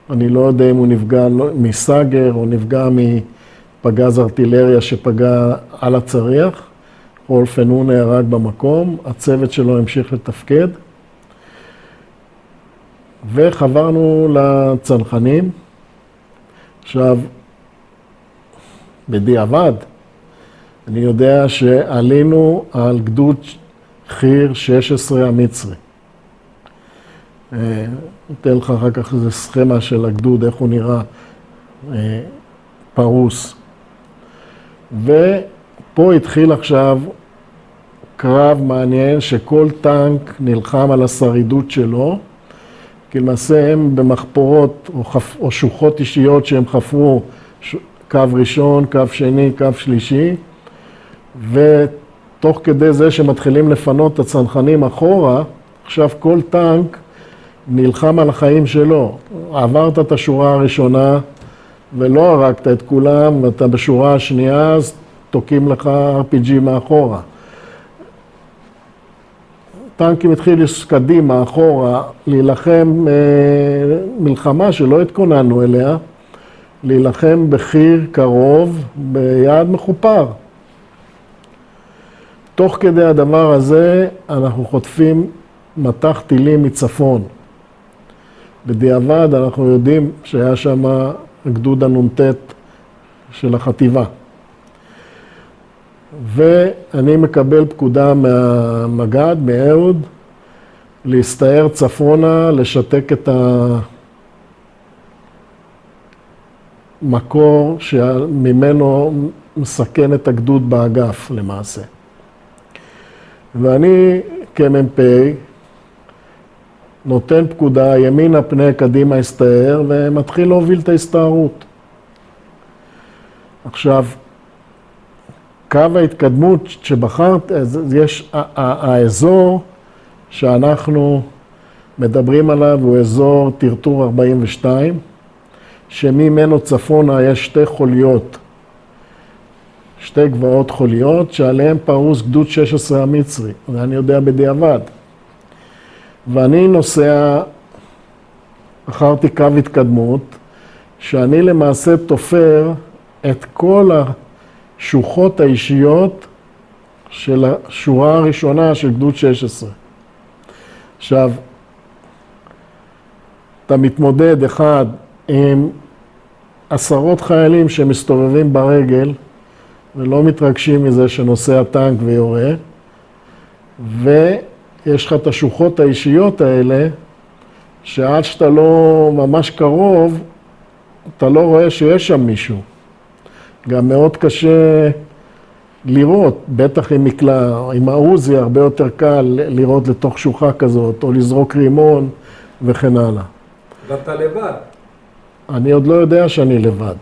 אני לא יודע אם הוא נפגע מסאגר או נפגע מפגז ארטילריה שפגע על הצריח. בכל אופן הוא נהרג במקום, הצוות שלו המשיך לתפקד. וחברנו לצנחנים. עכשיו, בדיעבד, אני יודע שעלינו על גדוד חי"ר 16 המצרי. אתן לך אחר כך איזו סכמה של הגדוד, איך הוא נראה פרוס. ופה התחיל עכשיו קרב מעניין שכל טנק נלחם על השרידות שלו, כי למעשה הם במחפורות או שוחות אישיות שהם חפרו קו ראשון, קו שני, קו שלישי, ותוך כדי זה שמתחילים לפנות את הצנחנים אחורה, עכשיו כל טנק נלחם על החיים שלו. עברת את השורה הראשונה ולא הרגת את כולם, ואתה בשורה השנייה, אז תוקים לך RPG מאחורה. טנקים התחילו קדימה, אחורה, להילחם מלחמה שלא התכוננו אליה, להילחם בחי"ר קרוב ביעד מחופר. תוך כדי הדבר הזה אנחנו חוטפים מטח טילים מצפון. בדיעבד אנחנו יודעים שהיה שם גדוד הנ"ט של החטיבה. ואני מקבל פקודה מהמג"ד, מאהוד, להסתער צפונה, לשתק את המקור שממנו מסכן את הגדוד באגף למעשה. ואני כמ"פ נותן פקודה, ימינה פני קדימה הסתער, ומתחיל להוביל את ההסתערות. עכשיו, קו ההתקדמות שבחרת, יש האזור שאנחנו מדברים עליו, הוא אזור טרטור 42, שממנו צפונה יש שתי חוליות, שתי גבעות חוליות, שעליהן פרוס גדוד 16 המצרי, ואני יודע בדיעבד. ואני נוסע, אחרתי קו התקדמות, שאני למעשה תופר את כל השוחות האישיות של השורה הראשונה של גדוד 16. עכשיו, אתה מתמודד אחד עם עשרות חיילים שמסתובבים ברגל, ולא מתרגשים מזה שנוסע טנק ויורה, ויש לך את השוחות האישיות האלה, שעד שאתה לא ממש קרוב, אתה לא רואה שיש שם מישהו. גם מאוד קשה לראות, בטח עם העוזי הרבה יותר קל לראות לתוך שוחה כזאת, או לזרוק רימון וכן הלאה.
ואתה לבד.
אני עוד לא יודע שאני לבד.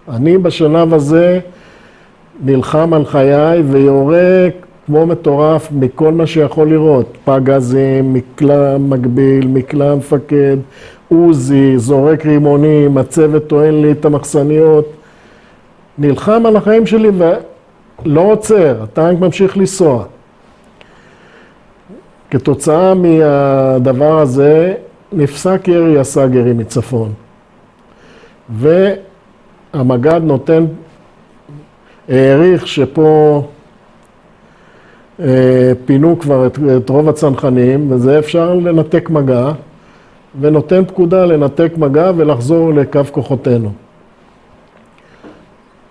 אני בשלב הזה נלחם על חיי ויורה כמו מטורף מכל מה שיכול לראות. פגזים, מקלע מקביל, מקלע מפקד, עוזי, זורק רימונים, הצוות טוען לי את המחסניות. נלחם על החיים שלי ולא עוצר, הטנק ממשיך לנסוע. כתוצאה מהדבר הזה נפסק ירי הסאגרי מצפון. והמג"ד העריך שפה פינו כבר את רוב הצנחנים, וזה אפשר לנתק מגע, ונותן פקודה לנתק מגע ולחזור לקו כוחותינו.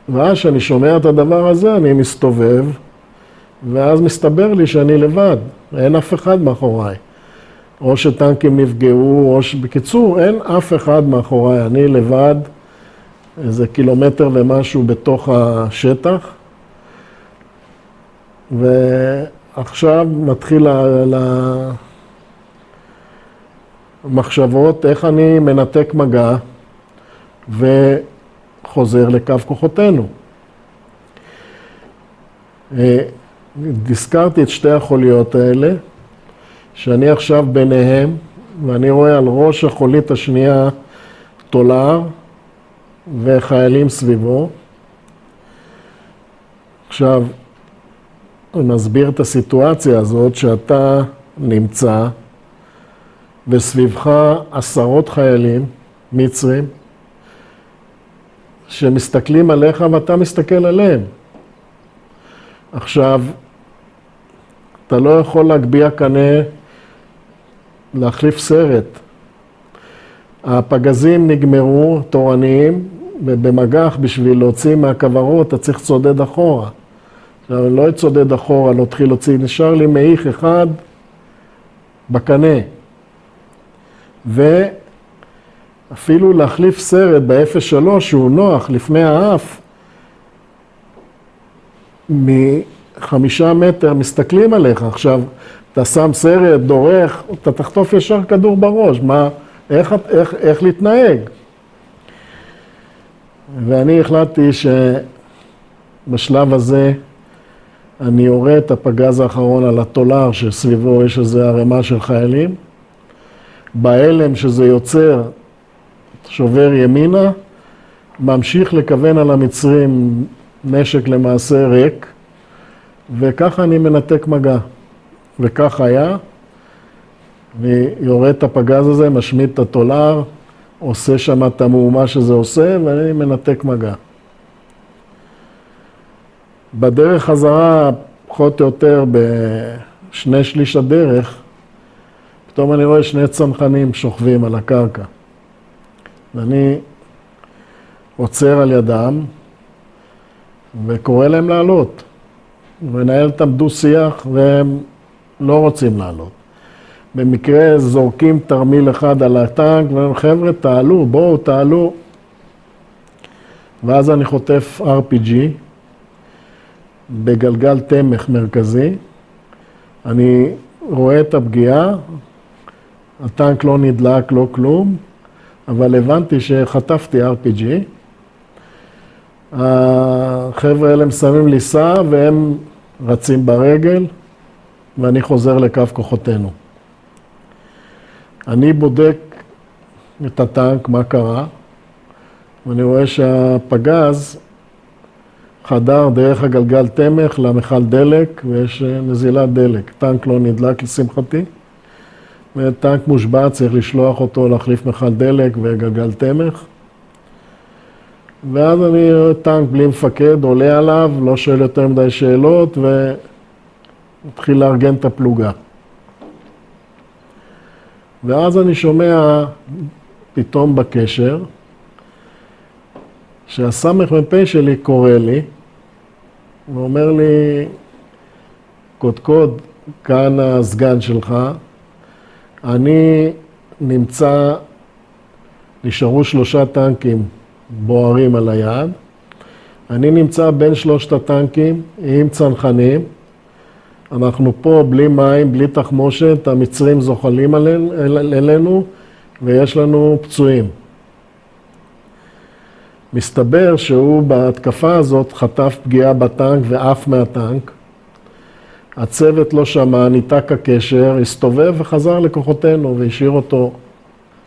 ואז כשאני שומע את הדבר הזה, אני מסתובב, ואז מסתבר לי שאני לבד, אין אף אחד מאחוריי. או שטנקים נפגעו, או בקיצור, אין אף אחד מאחוריי, אני לבד, איזה קילומטר ומשהו בתוך השטח. ועכשיו מתחיל למחשבות איך אני מנתק מגע וחוזר לקו כוחותינו. הזכרתי את שתי החוליות האלה, שאני עכשיו ביניהם, ואני רואה על ראש החולית השנייה טולר וחיילים סביבו. עכשיו, נסביר את הסיטואציה הזאת שאתה נמצא וסביבך עשרות חיילים מצרים שמסתכלים עליך ואתה מסתכל עליהם. עכשיו, אתה לא יכול להגביה קנה, להחליף סרט. הפגזים נגמרו, תורניים, ובמגח בשביל להוציא מהכוורות אתה צריך צודד אחורה. עכשיו, אני לא אצודד אחורה, לא תחיל להוציא, נשאר לי מאיך אחד בקנה. ואפילו להחליף סרט ב-03 שהוא נוח לפני האף, מ5 מטר מסתכלים עליך. עכשיו, אתה שם סרט, דורך, אתה תחטוף ישר כדור בראש. איך להתנהג? ואני החלטתי שבשלב הזה אני יורה את הפגז האחרון על הטולר שסביבו יש איזו ערימה של חיילים. בהלם שזה יוצר, שובר ימינה, ממשיך לכוון על המצרים נשק למעשה ריק, וככה אני מנתק מגע. וכך היה, ויורה את הפגז הזה, משמיד את הטולר, עושה שם את המהומה שזה עושה, ואני מנתק מגע. בדרך חזרה, פחות או יותר ב2/3 הדרך, פתאום אני רואה 2 צנחנים שוכבים על הקרקע. ואני עוצר על ידם, וקורא להם לעלות. ונהל אותם דו-שיח, והם לא רוצים לעלות. במקרה זורקים תרמיל אחד על הטנק, והם חבר'ה תעלו, בואו תעלו. ואז אני חוטף RPG, בגלגל תמך מרכזי. אני רואה את הפגיעה, הטנק לא נדלק, לא כלום, אבל הבנתי שחטפתי RPG. החבר'ה האלה מסיימים לנסוע והם רצים ברגל, ואני חוזר לקו כוחותינו. אני בודק את הטנק, מה קרה, ואני רואה שהפגז חדר דרך הגלגל תמך למכל דלק, ויש נזילת דלק. טנק לא נדלק לשמחתי, וטנק מושבע, צריך לשלוח אותו להחליף מכל דלק וגלגל תמך. ואז אני רואה טנק בלי מפקד, עולה עליו, לא שואל יותר מדי שאלות, ומתחיל לארגן את הפלוגה. ואז אני שומע פתאום בקשר, שהסמ"פ שלי קורא לי, הוא אומר לי, קודקוד, כאן הסגן שלך, אני נמצא, נשארו 3 טנקים בוערים על היד, אני נמצא בין 3 הטנקים עם צנחנים, אנחנו פה בלי מים, בלי תחמושת, המצרים זוחלים אלינו ויש לנו פצועים. מסתבר שהוא בהתקפה הזאת חטף פגיעה בטנק ועף מהטנק. הצוות לא שמע, ניתק הקשר, הסתובב וחזר לכוחותינו והשאיר אותו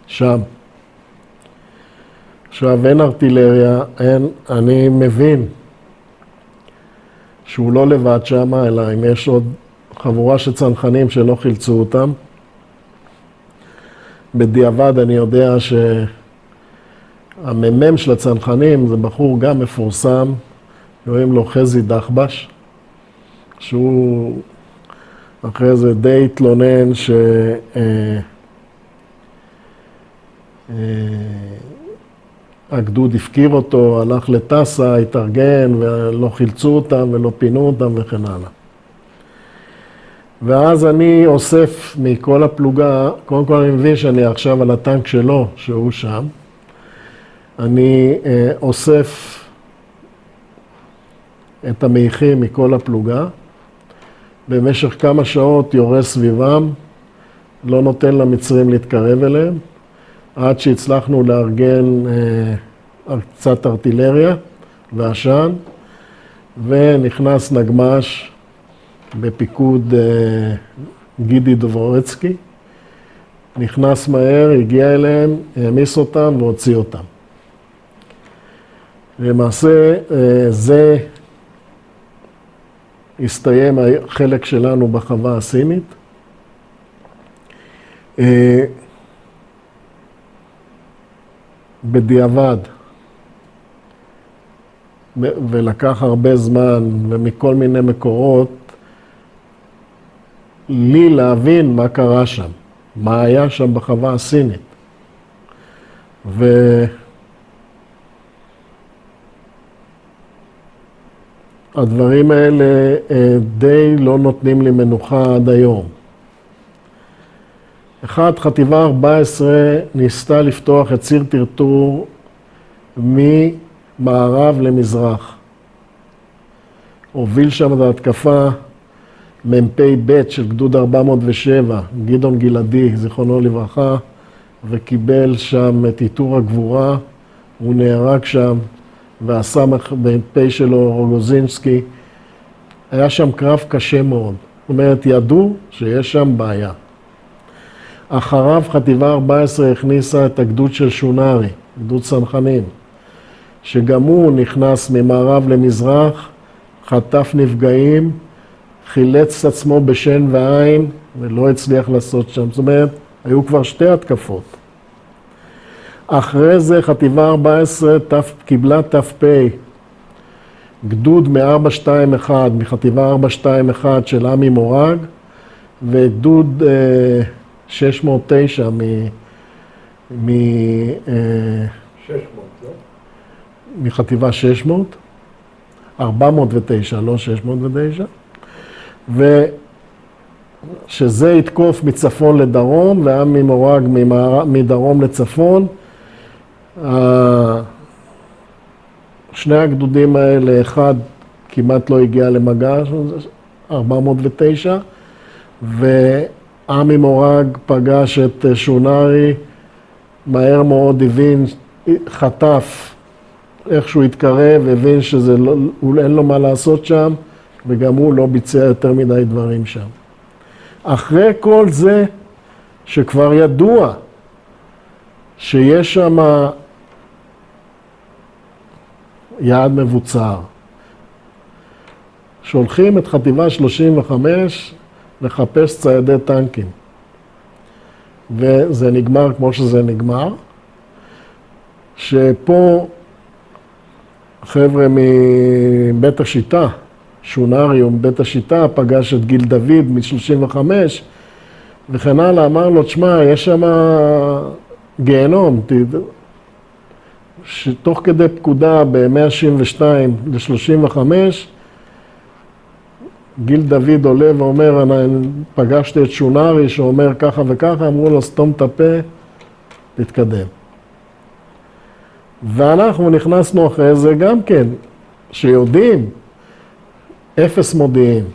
שם. עכשיו אין ארטילריה, אני מבין שהוא לא לבד שם, אלא אם יש עוד חבורה של צנחנים שלא חילצו אותם. בדיעבד אני יודע שהמ"מ של הצנחנים זה בחור גם מפורסם, קוראים לו חזי דחבש, שהוא אחרי זה די התלונן הגדוד הפקיר אותו, הלך לטסה, התארגן ולא חילצו אותם ולא פינו אותם וכן הלאה. ואז אני אוסף מכל הפלוגה, קודם כל אני מבין שאני עכשיו על הטנק שלו, שהוא שם. אני אוסף את המעיכים מכל הפלוגה, במשך כמה שעות יורה סביבם, לא נותן למצרים להתקרב אליהם, עד שהצלחנו לארגן קצת ארטילריה ועשן, ונכנס נגמ"ש בפיקוד גידי דוברצקי, נכנס מהר, הגיע אליהם, העמיס אותם והוציא אותם. למעשה זה הסתיים החלק שלנו בחווה הסינית. בדיעבד, ולקח הרבה זמן ומכל מיני מקורות, לי להבין מה קרה שם, מה היה שם בחווה הסינית. והדברים האלה די לא נותנים לי מנוחה עד היום. חטיבה 14 ניסתה לפתוח את ציר טרטור ממערב למזרח. הוביל שם את ההתקפה מ"פ ב' של גדוד 407, גדעון גלעדי, זיכרונו לברכה, וקיבל שם את עיטור הגבורה. הוא נהרג שם, והסמ"פ שלו, רוגוזינסקי. היה שם קרב קשה מאוד. זאת אומרת, ידעו שיש שם בעיה. אחריו חטיבה 14 הכניסה את הגדוד של שונארי, גדוד צנחנים, שגם הוא נכנס ממערב למזרח, חטף נפגעים, חילץ את עצמו בשן ועין ולא הצליח לעשות שם. זאת אומרת, היו כבר 2 התקפות. אחרי זה חטיבה 14 קיבלה ת"פ, גדוד מ-421, מחטיבה 421 של עמי מורג, וגדוד 609
600, לא?
מחטיבה 600, 409, לא 609, ושזה יתקוף מצפון לדרום, ועמי מורג מדרום לצפון. שני הגדודים האלה, אחד כמעט לא הגיע למגע, 409, ועמי מורג פגש את שונארי, מהר מאוד הבין, חטף איכשהו התקרב, הבין אין לו מה לעשות שם, וגם הוא לא ביצע יותר מדי דברים שם. אחרי כל זה, שכבר ידוע שיש שם יעד מבוצר, שולחים את חטיבה 35 לחפש ציידי טנקים. וזה נגמר כמו שזה נגמר, שפה חבר'ה מבית השיטה, שונארי מבית השיטה, פגש את גיל דוד מ-35 וכן הלאה, אמר לו, תשמע, יש שם גיהנום, שתוך כדי פקודה ב-162 ל-35, גיל דוד עולה ואומר, אני פגשתי את שונרי שאומר ככה וככה, אמרו לו, סתום את הפה, תתקדם. ואנחנו נכנסנו אחרי זה גם כן, שיודעים, אפס מודיעין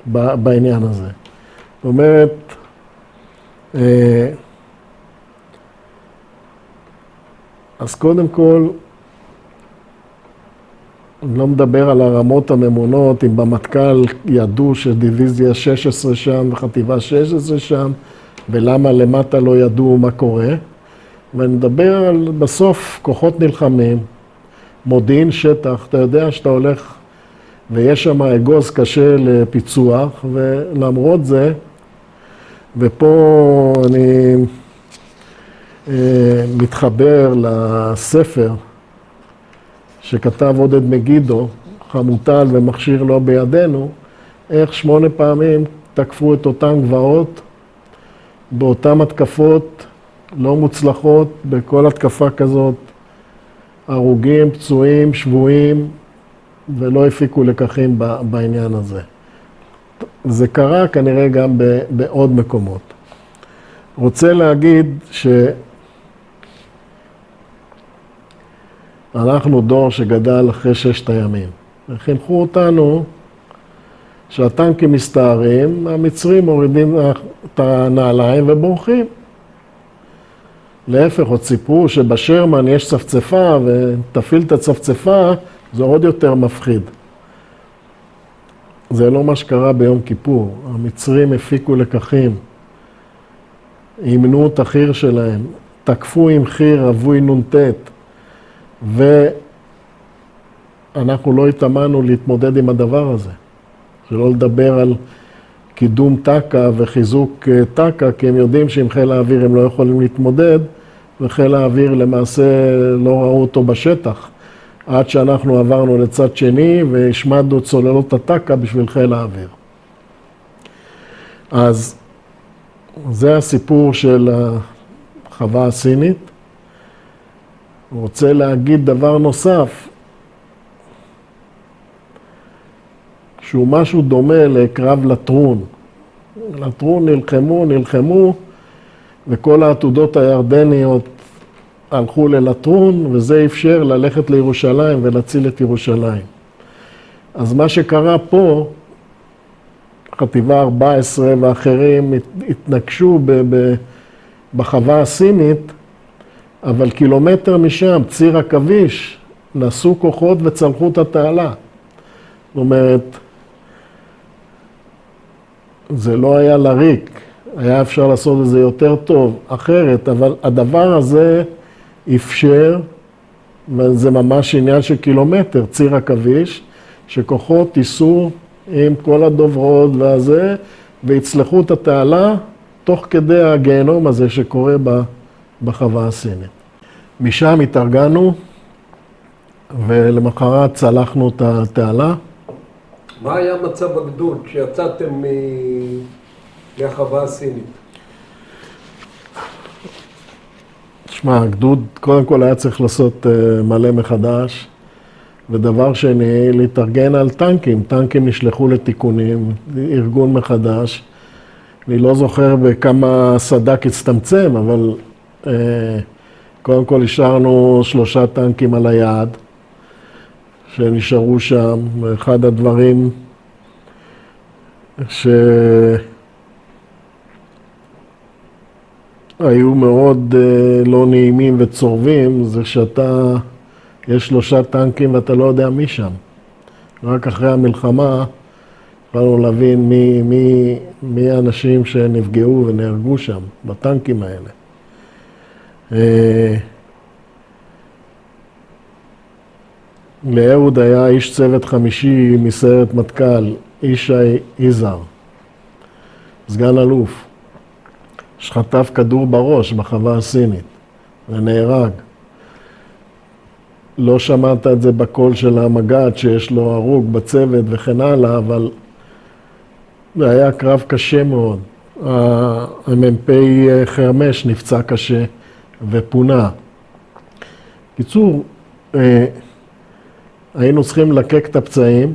בעניין הזה. זאת אומרת, אז קודם כל, אני לא מדבר על הרמות הממונות, אם במטכ"ל ידעו שדיוויזיה 16 שם וחטיבה 16 שם, ולמה למטה לא ידעו מה קורה. ואני מדבר על בסוף כוחות נלחמים, מודיעין שטח, אתה יודע שאתה הולך ויש שם אגוז קשה לפיצוח, ולמרות זה, ופה אני מתחבר לספר שכתב עודד מגידו, חמוטל ומכשיר לא בידינו, איך 8 פעמים תקפו את אותם גבעות, באותן התקפות לא מוצלחות, בכל התקפה כזאת, הרוגים, פצועים, שבויים, ולא הפיקו לקחים בעניין הזה. זה קרה כנראה גם בעוד מקומות. רוצה להגיד שאנחנו דור שגדל אחרי 6 הימים. חינכו אותנו שהטנקים מסתערים, המצרים מורידים את הנעליים ובורחים. להפך, עוד סיפרו שבשרמן יש צפצפה ותפעיל את הצפצפה, זה עוד יותר מפחיד. זה לא מה שקרה ביום כיפור. המצרים הפיקו לקחים, אימנו את החיר שלהם, תקפו עם חיר אבוי נ"ט, ואנחנו לא התאמנו להתמודד עם הדבר הזה. שלא לדבר על קידום טק"א וחיזוק טק"א, כי הם יודעים שעם חיל האוויר הם לא יכולים להתמודד, וחיל האוויר למעשה לא ראו אותו בשטח, עד שאנחנו עברנו לצד שני והשמדנו את צוללות הטק"א בשביל חיל האוויר. אז זה הסיפור של החווה הסינית. רוצה להגיד דבר נוסף, שהוא משהו דומה לקרב לטרון. לטרון נלחמו, וכל העתודות הירדניות הלכו ללטרון, וזה אפשר ללכת לירושלים ולהציל את ירושלים. אז מה שקרה פה, חטיבה 14 ואחרים התנגשו בחווה הסינית, אבל קילומטר משם, ציר עכביש, נסעו כוחות וצלחו את התעלה. זאת אומרת, זה לא היה לריק, היה אפשר לעשות את זה יותר טוב, אחרת, אבל הדבר הזה אפשר, וזה ממש עניין של קילומטר, ציר עכביש, שכוחות ייסעו עם כל הדוברות והזה, והצלחו את התעלה, תוך כדי הגיהנום הזה שקורה בחווה הסינית. משם התארגנו, ולמחרת צלחנו את התעלה.
מה היה מצב הגדוד כשיצאתם מהחווה הסינית?
תשמע, הגדוד קודם כל היה צריך לעשות מלא מחדש, ודבר שני, להתארגן על טנקים. טנקים נשלחו לתיקונים, ארגון מחדש. אני לא זוכר בכמה סד"כ הצטמצם, אבל קודם כל השארנו 3 טנקים על היעד, שנשארו שם. אחד הדברים שהיו מאוד לא נעימים וצורבים, זה שאתה, יש 3 טנקים ואתה לא יודע מי שם. רק אחרי המלחמה יכולנו להבין מי האנשים שנפגעו ונהרגו שם, בטנקים האלה. לאהוד היה איש צוות 5 מסיירת מטכ"ל, ישי יזהר, סגן אלוף, שחטף כדור בראש בחווה הסינית ונהרג. לא שמעת את זה בקול של המג"ד שיש לו הרוג בצוות וכן הלאה, אבל זה היה קרב קשה מאוד. המ"פ חרמש נפצע קשה ופונה. קיצור, היינו צריכים לקק את הפצעים.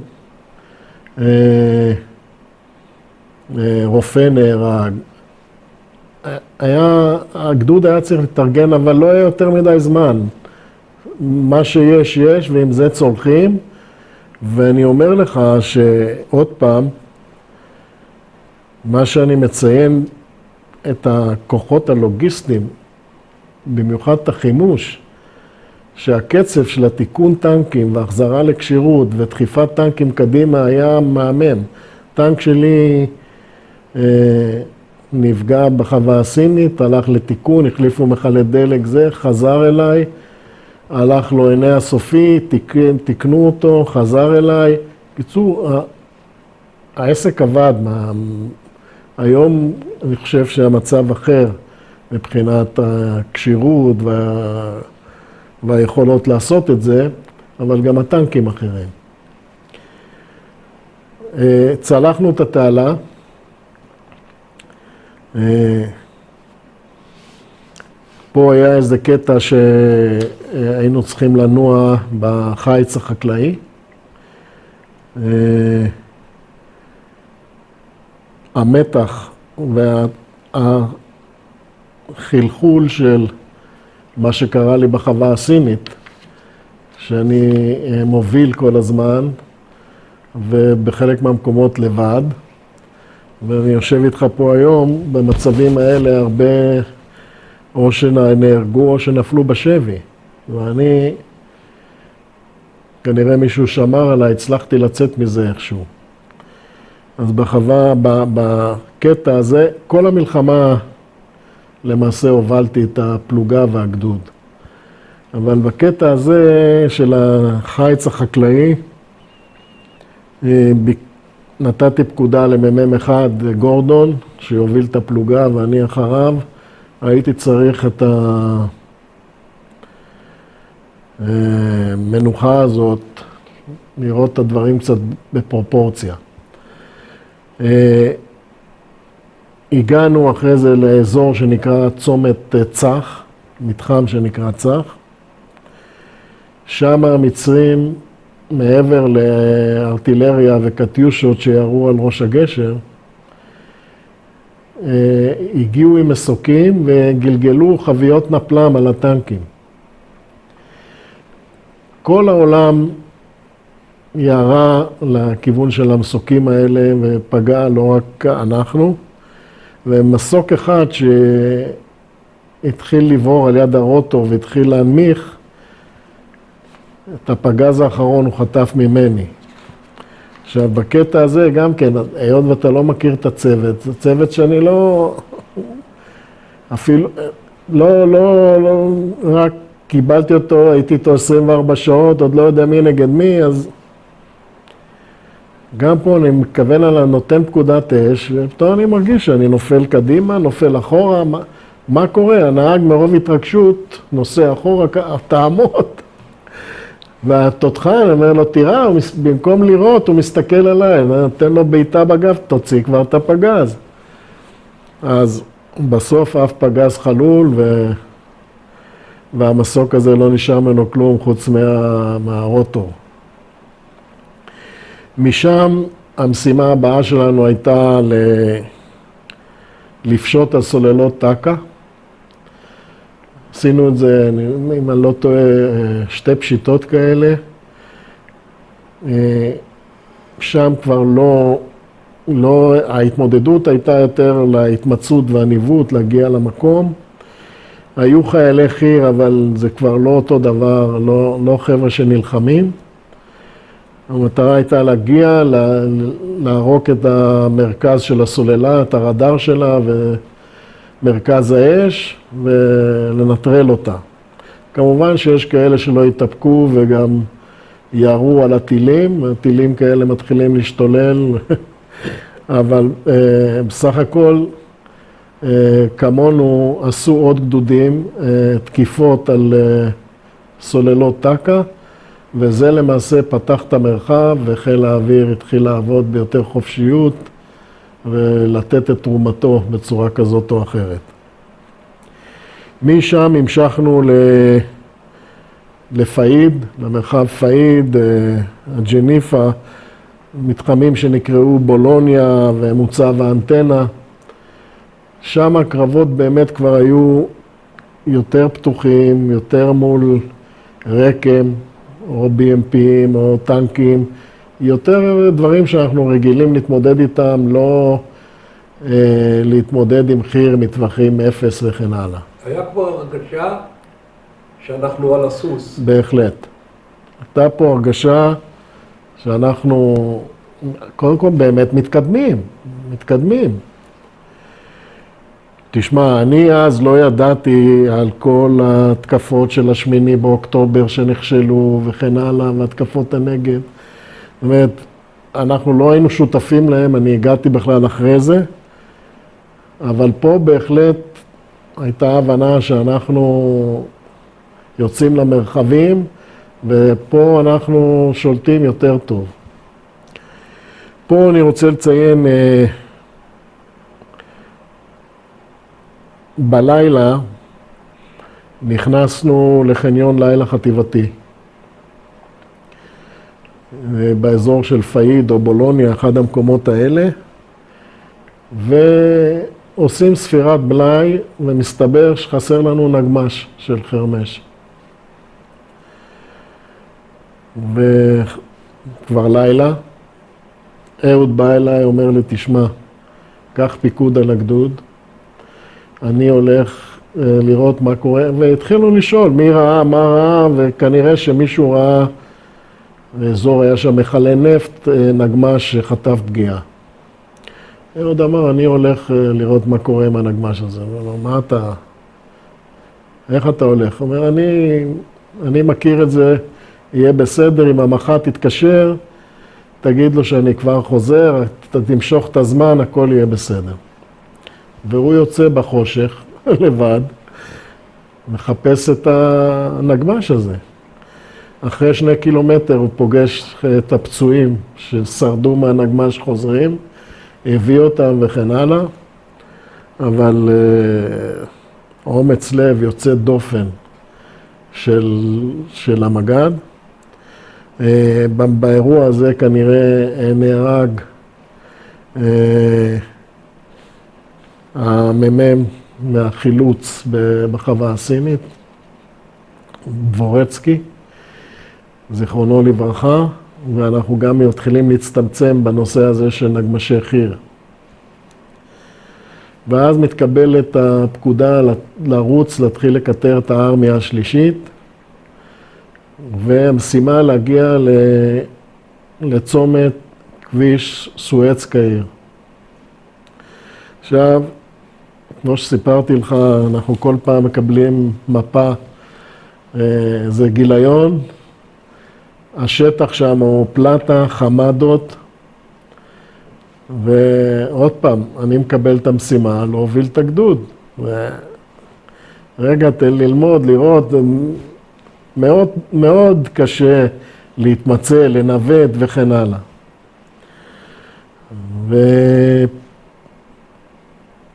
רופא נהרג. הגדוד היה צריך להתארגן, אבל לא היה יותר מדי זמן. מה שיש, יש, ועם זה צולחים. ואני אומר לך שעוד פעם, מה שאני מציין את הכוחות הלוגיסטיים, במיוחד את החימוש, שהקצב של התיקון טנקים והחזרה לקשירות ודחיפת טנקים קדימה היה מהמם. טנק שלי נפגע בחווה הסינית, הלך לתיקון, החליפו מכלי דלק זה, חזר אליי, הלך לו עיני הסופי, תיקנו אותו, חזר אליי. בקיצור, העסק עבד. היום אני חושב שהמצב אחר מבחינת הקשירות והיכולות לעשות את זה, אבל גם הטנקים אחרים. צלחנו את התעלה. פה היה איזה קטע שהיינו צריכים לנוע בחיץ החקלאי. המתח והחלחול של מה שקרה לי בחווה הסינית, שאני מוביל כל הזמן, ובחלק מהמקומות לבד, ואני יושב איתך פה היום, במצבים האלה הרבה או שנהרגו או שנפלו בשבי. ואני, כנראה מישהו שמר עליי, הצלחתי לצאת מזה איכשהו. אז בחווה, בקטע הזה, כל המלחמה למעשה הובלתי את הפלוגה והגדוד. אבל בקטע הזה של החיץ החקלאי, נתתי פקודה למ"מ אחד, גורדון, שיוביל את הפלוגה ואני אחריו. הייתי צריך את המנוחה הזאת, לראות את הדברים קצת בפרופורציה. הגענו אחרי זה לאזור שנקרא צומת צח, מתחם שנקרא צח. שם המצרים, מעבר לארטילריה וקטיושות שירו על ראש הגשר, הגיעו עם מסוקים וגלגלו חביות נפלם על הטנקים. כל העולם ירה לכיוון של המסוקים האלה ופגע, לא רק אנחנו. ומסוק אחד שהתחיל לבור על יד הרוטור והתחיל להנמיך, את הפגז האחרון הוא חטף ממני. עכשיו, בקטע הזה גם כן, היות ואתה לא מכיר את הצוות, זה צוות שאני לא, אפילו, לא, רק קיבלתי אותו, הייתי איתו 24 שעות, עוד לא יודע מי נגד מי, אז גם פה אני מכוון על הנותן פקודת אש, ופתאום אני מרגיש שאני נופל קדימה, נופל אחורה, מה קורה? הנהג מרוב התרגשות נוסע אחורה, תעמוד. והתותחן אומר לו, תראה, במקום לראות הוא מסתכל עליי, נותן לו בעיטה בגב, תוציא כבר את הפגז. אז בסוף אף פגז חלול, והמסוק הזה לא נשאר ממנו כלום חוץ מהרוטור. משם המשימה הבאה שלנו הייתה לפשוט על סוללות טקה. עשינו את זה, אם אני לא טועה, 2 פשיטות כאלה. שם כבר לא, ההתמודדות הייתה יותר להתמצאות והניווט, להגיע למקום. היו חיילי חי"ר, אבל זה כבר לא אותו דבר, לא חבר'ה שנלחמים. המטרה הייתה להגיע, להרוק את המרכז של הסוללה, את הרדאר שלה ומרכז האש, ולנטרל אותה. כמובן שיש כאלה שלא יתאפקו וגם יערו על הטילים, הטילים כאלה מתחילים להשתולל, אבל בסך הכל כמונו עשו עוד גדודים, תקיפות על סוללות טקה, וזה למעשה פתח את המרחב, וחיל האוויר התחיל לעבוד ביותר חופשיות, ולתת את תרומתו בצורה כזאת או אחרת. משם המשכנו לפאיד, למרחב פאיד, הג'ניפה, מתחמים שנקראו בולוניה ומוצב האנטנה. שם הקרבות באמת כבר היו יותר פתוחים, יותר מול רקם, או BMPים, או טנקים, יותר דברים שאנחנו רגילים להתמודד איתם, לא להתמודד עם חי"ר מטווחים 0 וכן הלאה.
היה כבר הרגשה שאנחנו על הסוס.
בהחלט. הייתה פה הרגשה שאנחנו, קודם כל באמת מתקדמים. תשמע, אני אז לא ידעתי על כל ההתקפות של השמיני באוקטובר שנכשלו וכן הלאה, והתקפות הנגד. זאת אומרת, אנחנו לא היינו שותפים להם, אני הגעתי בכלל אחרי זה, אבל פה בהחלט הייתה הבנה שאנחנו יוצאים למרחבים, ופה אנחנו שולטים יותר טוב. פה אני רוצה לציין, בלילה נכנסנו לחניון לילה חטיבתי. באזור של פאיד או בולוניה, אחד המקומות האלה, ועושים ספירת בלאי, ומסתבר שחסר לנו נגמש של חרמש. וכבר לילה, אהוד בא אליי, אומר לי, תשמע, קח פיקוד על הגדוד, אני הולך לראות מה קורה, והתחילו לשאול מי ראה, מה ראה, וכנראה שמישהו ראה, באזור היה שם מכלי נפט, נגמש שחטף פגיעה. אהוד אמר, אני הולך לראות מה קורה עם הנגמש הזה. הוא אמר, מה אתה? איך אתה הולך? הוא אומר, אני מכיר את זה, יהיה בסדר, אם המח"ט תתקשר, תגיד לו שאני כבר חוזר, אתה תמשוך את הזמן, הכל יהיה בסדר. והוא יוצא בחושך, לבד, מחפש את הנגמש הזה. אחרי 2 קילומטר הוא פוגש את הפצועים ששרדו מהנגמש חוזרים, הביא אותם וכן הלאה, אבל אומץ לב יוצא דופן של המג"ד. באירוע הזה כנראה נהרג המ"מ מהחילוץ בחווה הסינית, דבורצקי, זיכרונו לברכה, ואנחנו גם מתחילים להצטמצם בנושא הזה של נגמשי חי"ר. ואז מתקבלת הפקודה לרוץ, להתחיל לקטר את הארמיה השלישית, והמשימה להגיע לצומת כביש סואץ קהיר. עכשיו, כמו שסיפרתי לך, אנחנו כל פעם מקבלים מפה, זה גיליון, השטח שם הוא פלטה, חמדות, ועוד פעם, אני מקבל את המשימה להוביל את הגדוד. רגע, תן ללמוד, לראות, מאוד מאוד קשה להתמצא, לנווט וכן הלאה.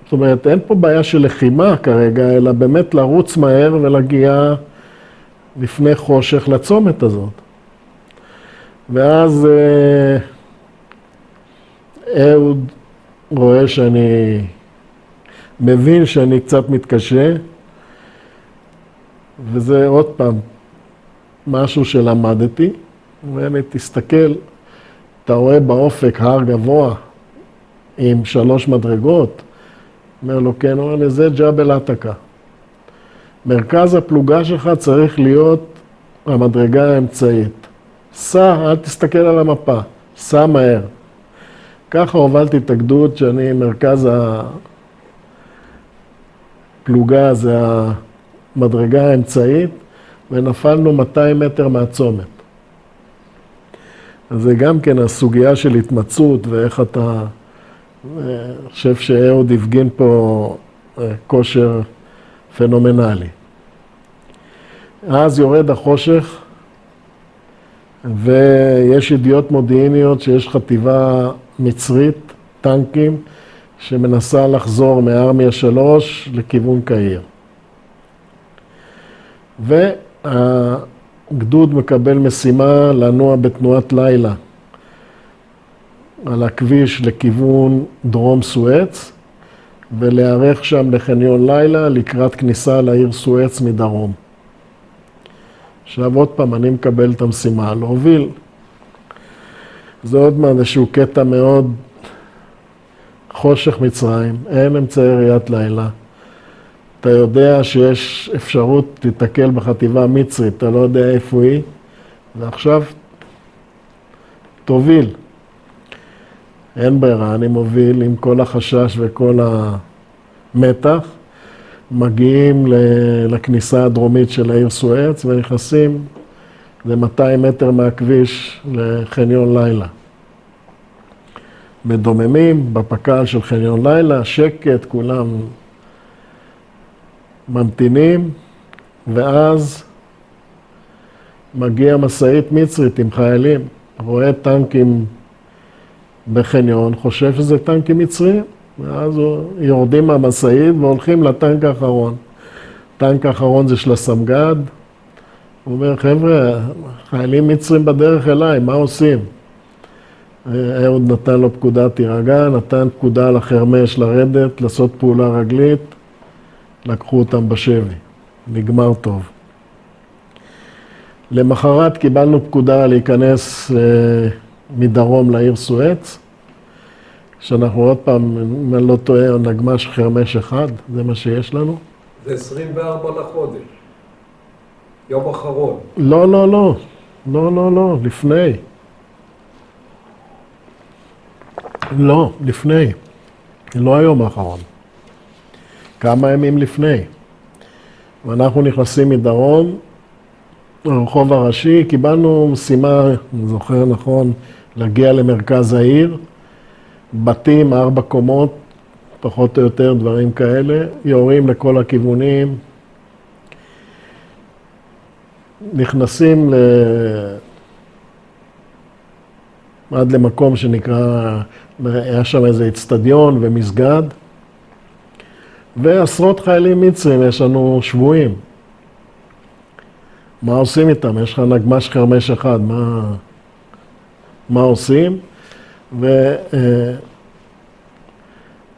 זאת אומרת, אין פה בעיה של לחימה כרגע, אלא באמת לרוץ מהר ולהגיע לפני חושך לצומת הזאת. ואז אהוד רואה שאני מבין שאני קצת מתקשה, וזה עוד פעם משהו שלמדתי, ואני תסתכל, אתה רואה באופק הר גבוה עם 3 מדרגות, אומר לו, כן, אומר לי, זה ג'בל עתקה. מרכז הפלוגה שלך צריך להיות המדרגה האמצעית. סע, אל תסתכל על המפה, סע מהר. ככה הובלתי את הגדוד שאני מרכז הפלוגה, זה המדרגה האמצעית, ונפלנו 200 מטר מהצומת. אז זה גם כן הסוגיה של התמצאות ואיך אתה, אני חושב שאהוד הפגין פה כושר פנומנלי. אז יורד החושך, ויש ידיעות מודיעיניות שיש חטיבה מצרית, טנקים, שמנסה לחזור מארמיה 3 לכיוון קהיר. והגדוד מקבל משימה לנוע בתנועת לילה על הכביש לכיוון דרום סואץ, ולהיערך שם לחניון לילה לקראת כניסה לעיר סואץ מדרום. עכשיו עוד פעם, אני מקבל את המשימה להוביל. זה עוד מעט איזשהו קטע מאוד חושך מצרים, אין אמצעי ראיית לילה. אתה יודע שיש אפשרות להתקל בחטיבה מצרית, אתה לא יודע איפה היא, ועכשיו תוביל. אין ברירה, אני מוביל עם כל החשש וכל המתח, מגיעים לכניסה הדרומית של העיר סואץ ונכנסים, זה 200 מטר מהכביש לחניון לילה. מדוממים בפק"ל של חניון לילה, שקט, כולם ממתינים, ואז מגיע משאית מצרית עם חיילים, רואה טנקים בחניון, חושב שזה טנקים מצריים, ואז יורדים מהמשאית והולכים לטנק האחרון. הטנק האחרון זה של הסמג"ד, הוא אומר, חבר'ה, חיילים מצרים בדרך אליי, מה עושים? אהוד נתן לו פקודה תירגע, נתן פקודה לחרמש לרדת, לעשות פעולה רגלית, לקחו אותם בשבי, נגמר טוב. למחרת קיבלנו פקודה להיכנס מדרום לעיר סואץ, שאנחנו עוד פעם, אם אני לא טועה, נגמ"ש חרמש אחד, זה מה שיש לנו.
זה 24 לחודש, יום אחרון.
לא, לא, לא, לא, לא, לא, לפני. לא, לפני. לא היום האחרון. כמה ימים לפני. ואנחנו נכנסים מדרום, לרחוב הראשי, קיבלנו משימה, אני זוכר נכון, להגיע למרכז העיר, בתים, 4 קומות, פחות או יותר דברים כאלה, יורים לכל הכיוונים, נכנסים עד למקום שנקרא, היה שם איזה אצטדיון ומסגד, ועשרות חיילים מצרים, יש לנו שבויים. מה עושים איתם? יש לך נגמ"ש חרמש אחד, מה עושים?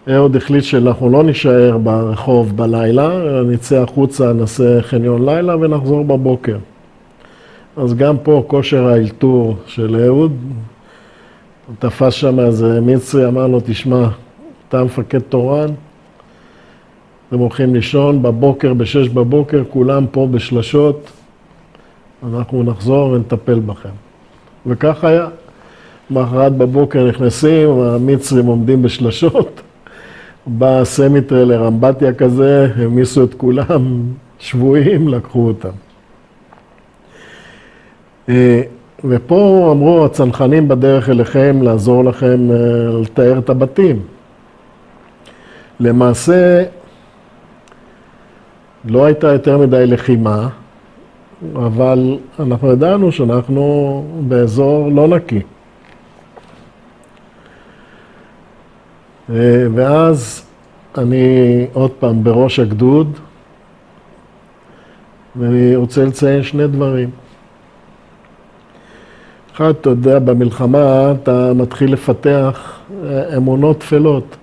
ואהוד החליט שאנחנו לא נשאר ברחוב בלילה, נצא החוצה, נעשה חניון לילה ונחזור בבוקר. אז גם פה כושר האלתור של אהוד, הוא תפס שם איזה מצרי, אמר לו, תשמע, אתה מפקד תורן, אתם הולכים לישון בבוקר, ב-6 בבוקר, כולם פה בשלשות, אנחנו נחזור ונטפל בכם. וכך היה. מחרת בבוקר נכנסים, המצרים עומדים בשלשות, בא סמיטריילר, אמבטיה כזה, המיסו את כולם, שבויים, לקחו אותם. ופה אמרו, הצנחנים בדרך אליכם, לעזור לכם לתאר את הבתים. למעשה, לא הייתה יותר מדי לחימה, אבל אנחנו ידענו שאנחנו באזור לא נקי. ואז אני עוד פעם בראש הגדוד, ואני רוצה לציין 2 דברים. אחד, אתה יודע, במלחמה אתה מתחיל לפתח אמונות תפלות.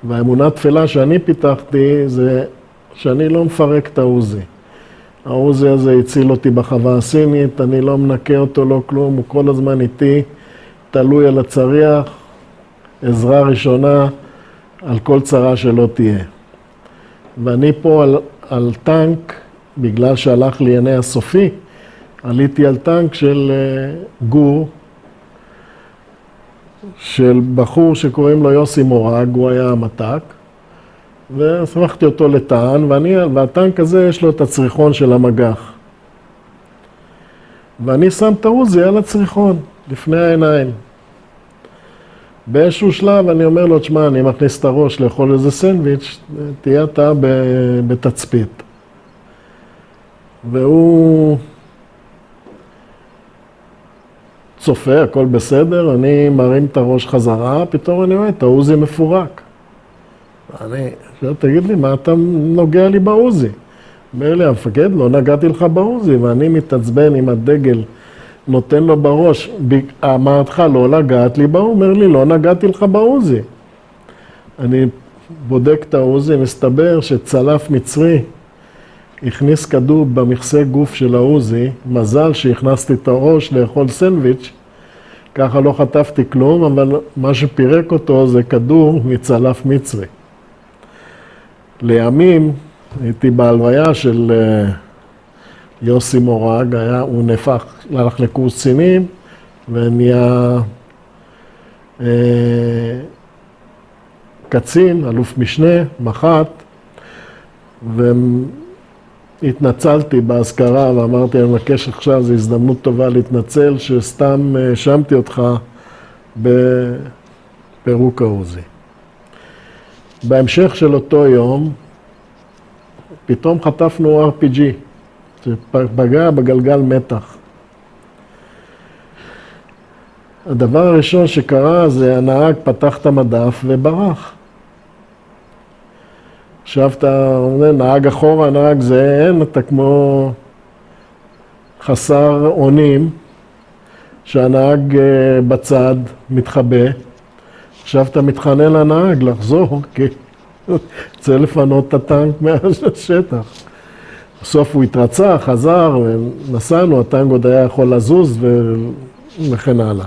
והאמונה תפלה שאני פיתחתי זה שאני לא מפרק את העוזי. העוזי הזה הציל אותי בחווה הסינית, אני לא מנקה אותו, לא כלום, הוא כל הזמן איתי, תלוי על הצריח, עזרה ראשונה על כל צרה שלא תהיה. ואני פה על טנק, בגלל שהלך לי עיני הסופי, עליתי על טנק של גור, של בחור שקוראים לו יוסי מורג, הוא היה המתק, וסמכתי אותו לטען, והטנק הזה יש לו את הצריחון של המגח. ואני שם את העוזי על הצריחון, לפני העיניים. באיזשהו שלב אני אומר לו, תשמע, אני מכניס את הראש לאכול איזה סנדוויץ', תהיה אתה בתצפית. והוא צופה, הכל בסדר, אני מרים את הראש חזרה, פתאום אני רואה, את העוזי מפורק. אני, תגיד לי, מה אתה נוגע לי בעוזי? אומר לי, המפקד, לא נגעתי לך בעוזי, ואני מתעצבן עם הדגל נותן לו בראש, אמרתך לא לגעת לי הוא אומר לי, לא נגעתי לך בעוזי. אני בודק את העוזי, מסתבר שצלף מצרי הכניס כדור במכסה גוף של העוזי, מזל שהכנסתי את הראש לאכול סנדוויץ', ככה לא חטפתי כלום, אבל מה שפירק אותו זה כדור מצלף מצרי. לימים הייתי בהלוויה של יוסי מורג, הוא נהפך, הלך לקורס קצינים ונהיה קצין, אלוף משנה, מח"ט, והתנצלתי בהזכרה ואמרתי, אני מבקש עכשיו, זו הזדמנות טובה להתנצל שסתם האשמתי אותך בפירוק העוזי. בהמשך של אותו יום, פתאום חטפנו RPG, שפגע בגלגל מתח. הדבר הראשון שקרה זה הנהג פתח את המדף וברח. עכשיו אתה אומר, נהג אחורה, נהג זה, אין, אתה כמו חסר אונים, שהנהג בצד מתחבא. עכשיו אתה מתחנן לנהג לחזור, כי רוצה לפנות את הטנק מהשטח. בסוף הוא התרצה, חזר, ונסענו, הטנק עוד היה יכול לזוז וכן הלאה.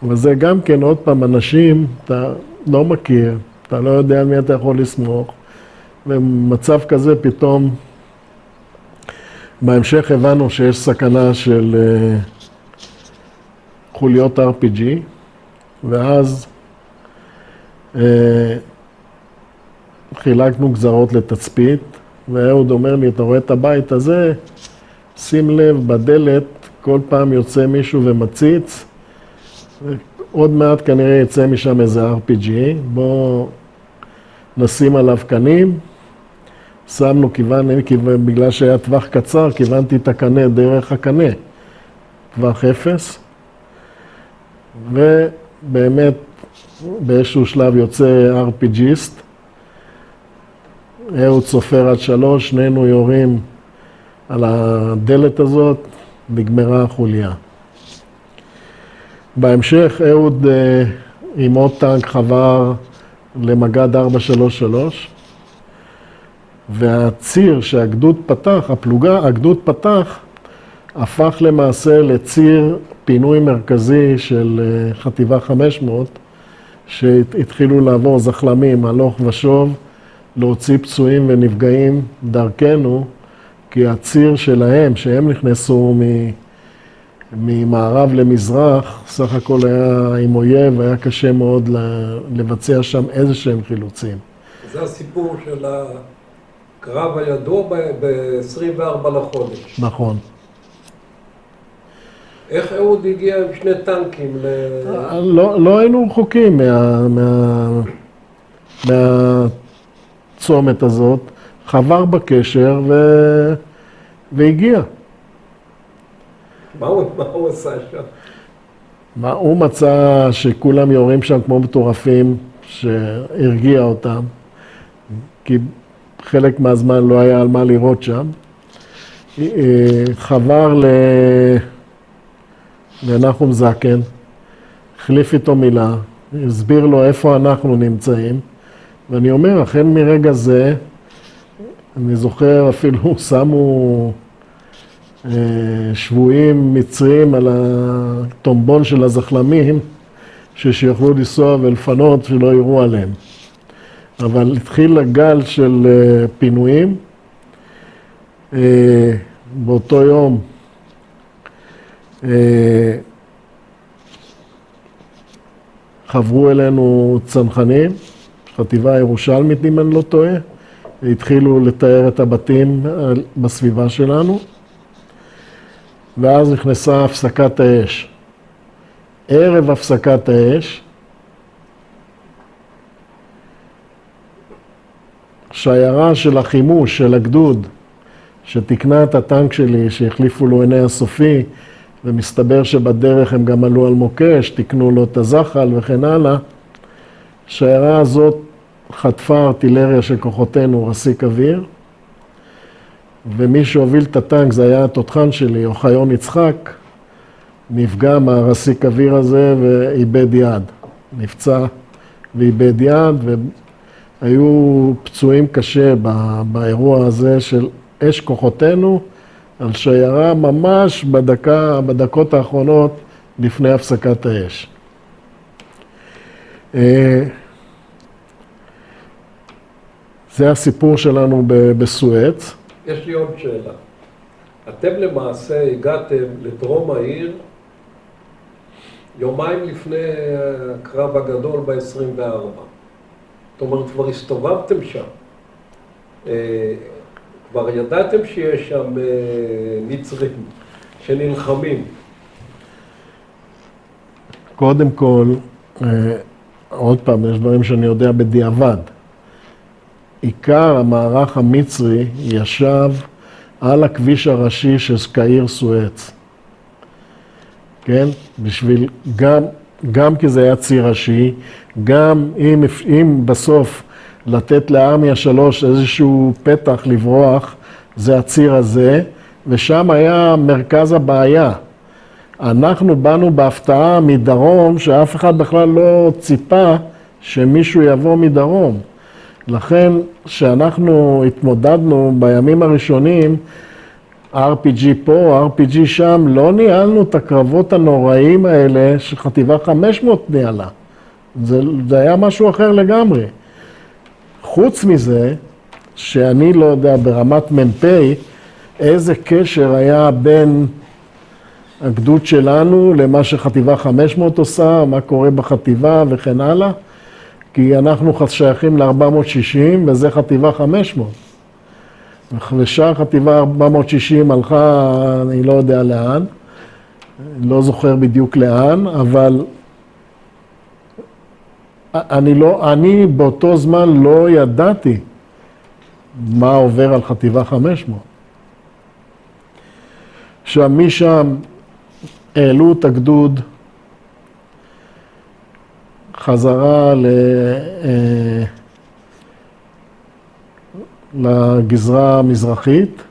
אבל זה גם כן, עוד פעם, אנשים, אתה לא מכיר, אתה לא יודע על מי אתה יכול לסמוך, ובמצב כזה פתאום, בהמשך הבנו שיש סכנה של חוליות RPG, ואז חילקנו גזרות לתצפית, ואהוד אומר לי, אתה רואה את הבית הזה? שים לב, בדלת כל פעם יוצא מישהו ומציץ, עוד מעט כנראה יצא משם איזה RPG, בוא נשים עליו קנים, שמנו בגלל שהיה טווח קצר, כיוונתי את הקנה דרך הקנה, טווח 0, ובאמת באיזשהו שלב יוצא RPGיסט, אהוד סופר עד 3, שנינו יורים על הדלת הזאת, נגמרה החוליה. בהמשך אהוד עם עוד טנק חבר למג"ד 433, והציר שהגדוד פתח, הגדוד פתח, הפך למעשה לציר פינוי מרכזי של חטיבה 500, שהתחילו לעבור זחלמים הלוך ושוב, להוציא פצועים ונפגעים דרכנו, כי הציר שלהם, שהם נכנסו ממערב למזרח, סך הכל היה עם אויב, היה קשה מאוד לבצע שם איזה שהם חילוצים.
זה הסיפור של הקרב הידוע ב-24 לחודש.
נכון.
איך אהוד הגיע עם 2 טנקים
לא היינו רחוקים מהצומת הזאת, חבר בקשר והגיע.
מה הוא עשה שם?
הוא מצא שכולם יורים שם כמו מטורפים, שהרגיע אותם, כי חלק מהזמן לא היה על מה לראות שם. חבר לנחום זקן, החליף איתו מילה, הסביר לו איפה אנחנו נמצאים, ואני אומר, החל מרגע זה, אני זוכר אפילו שמו שבויים מצרים על הטומבון של הזחלמים, שיוכלו לנסוע ולפנות שלא יראו עליהם. אבל התחיל הגל של פינויים. באותו יום חברו אלינו צנחנים, חטיבה ירושלמית אם אני לא טועה, והתחילו לתאר את הבתים בסביבה שלנו, ואז נכנסה הפסקת האש. ערב הפסקת האש, שיירה של החימוש של הגדוד, שתקנה את הטנק שלי, שהחליפו לו עיני הסופי, ומסתבר שבדרך הם גם עלו על מוקש, תקנו לו את הזחל וכן הלאה. השיירה הזאת חטפה ארטילריה של כוחותינו, רסיק אוויר, ומי שהוביל את הטנק זה היה התותחן שלי, אוחיון יצחק, נפגע מהרסיק אוויר הזה ואיבד יד. נפצע ואיבד יד, והיו פצועים קשה באירוע הזה של אש כוחותינו, על שיירה ממש בדקות האחרונות לפני הפסקת האש. זה הסיפור שלנו בסואץ.
יש לי עוד שאלה. אתם למעשה הגעתם לדרום העיר יומיים לפני הקרב הגדול ב-24. זאת אומרת, כבר הסתובבתם שם. כבר ידעתם שיש שם מצרים שנלחמים.
קודם כל, עוד פעם, יש דברים שאני יודע בדיעבד. עיקר המערך המצרי ישב על הכביש הראשי של קהיר סואץ. כן? בשביל, גם כי זה היה ציר ראשי, גם אם בסוף לתת לארמיה 3 איזשהו פתח לברוח, זה הציר הזה, ושם היה מרכז הבעיה. אנחנו באנו בהפתעה מדרום, שאף אחד בכלל לא ציפה שמישהו יבוא מדרום. לכן, שאנחנו התמודדנו בימים הראשונים, RPG פה, RPG שם, לא ניהלנו את הקרבות הנוראים האלה שחטיבה 500 ניהלה. זה היה משהו אחר לגמרי. חוץ מזה, שאני לא יודע ברמת מ"פ, איזה קשר היה בין הגדוד שלנו למה שחטיבה 500 עושה, מה קורה בחטיבה וכן הלאה, כי אנחנו שייכים ל-460 וזה חטיבה 500. ושאר חטיבה 460 הלכה, אני לא יודע לאן, לא זוכר בדיוק לאן, אבל אני באותו זמן לא ידעתי מה עובר על חטיבה 500. עכשיו משם העלו את הגדוד חזרה לגזרה המזרחית,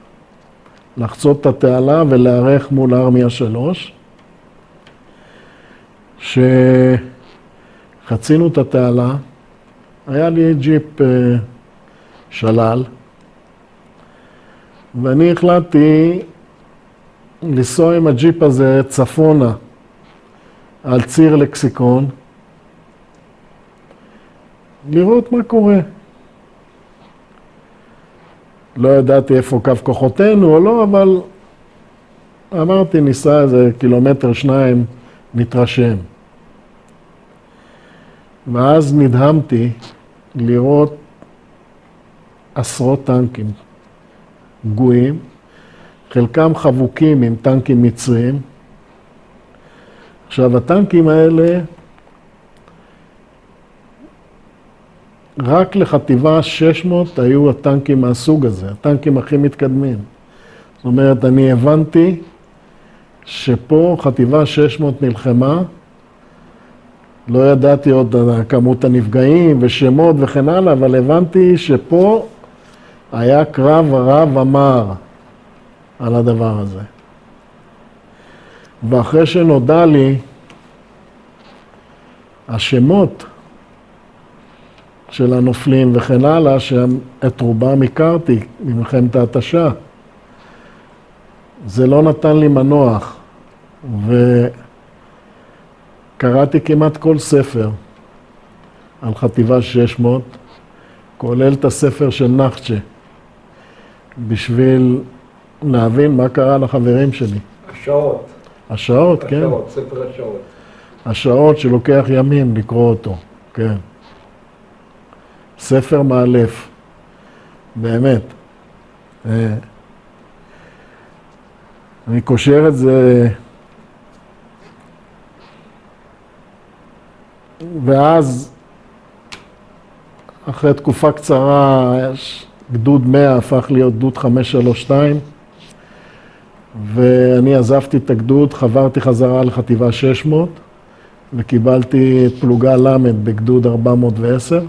לחצות את התעלה ולהיערך מול ארמיה 3. שחצינו את התעלה, היה לי ג'יפ שלל, ואני החלטתי לנסוע עם הג'יפ הזה צפונה על ציר לקסיקון, לראות מה קורה. לא ידעתי איפה קו כוחותינו או לא, אבל אמרתי ניסע איזה 1-2 קילומטר, נתרשם. ואז נדהמתי לראות עשרות טנקים פגועים, חלקם חבוקים עם טנקים מצריים. עכשיו, הטנקים האלה, רק לחטיבה 600 היו הטנקים מהסוג הזה, הטנקים הכי מתקדמים. זאת אומרת, אני הבנתי שפה חטיבה 600 נלחמה, לא ידעתי עוד כמות הנפגעים ושמות וכן הלאה, אבל הבנתי שפה היה קרב רב אמר על הדבר הזה. ואחרי שנודע לי השמות של הנופלים וכן הלאה, שאת רובם הכרתי ממלחמת ההתשה, זה לא נתן לי מנוח, וקראתי כמעט כל ספר על חטיבה 600, כולל את הספר של נחצ'ה, בשביל להבין מה קרה לחברים שלי.
השעות.
השעות, כן.
השעות, ספר השעות.
השעות שלוקח ימים לקרוא אותו, כן. ספר מאלף, באמת. אני קושר את זה, ואז אחרי תקופה קצרה, גדוד 100 הפך להיות גדוד 532, ואני עזבתי את הגדוד, חברתי חזרה לחטיבה 600, וקיבלתי את פלוגה למד בגדוד 410,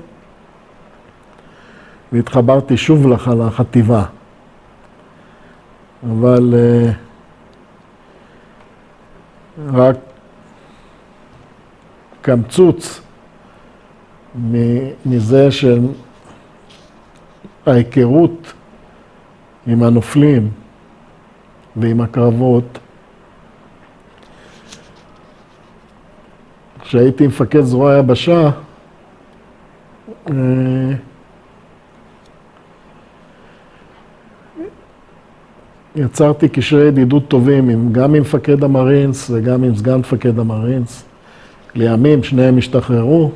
והתחברתי שוב לחטיבה. אבל רק קמצוץ מזה של ההיכרות עם הנופלים ועם הקרבות. כשהייתי מפקד זרוע היבשה, יצרתי קשרי ידידות טובים גם עם מפקד המרינס וגם עם סגן מפקד המרינס. לימים שניהם השתחררו,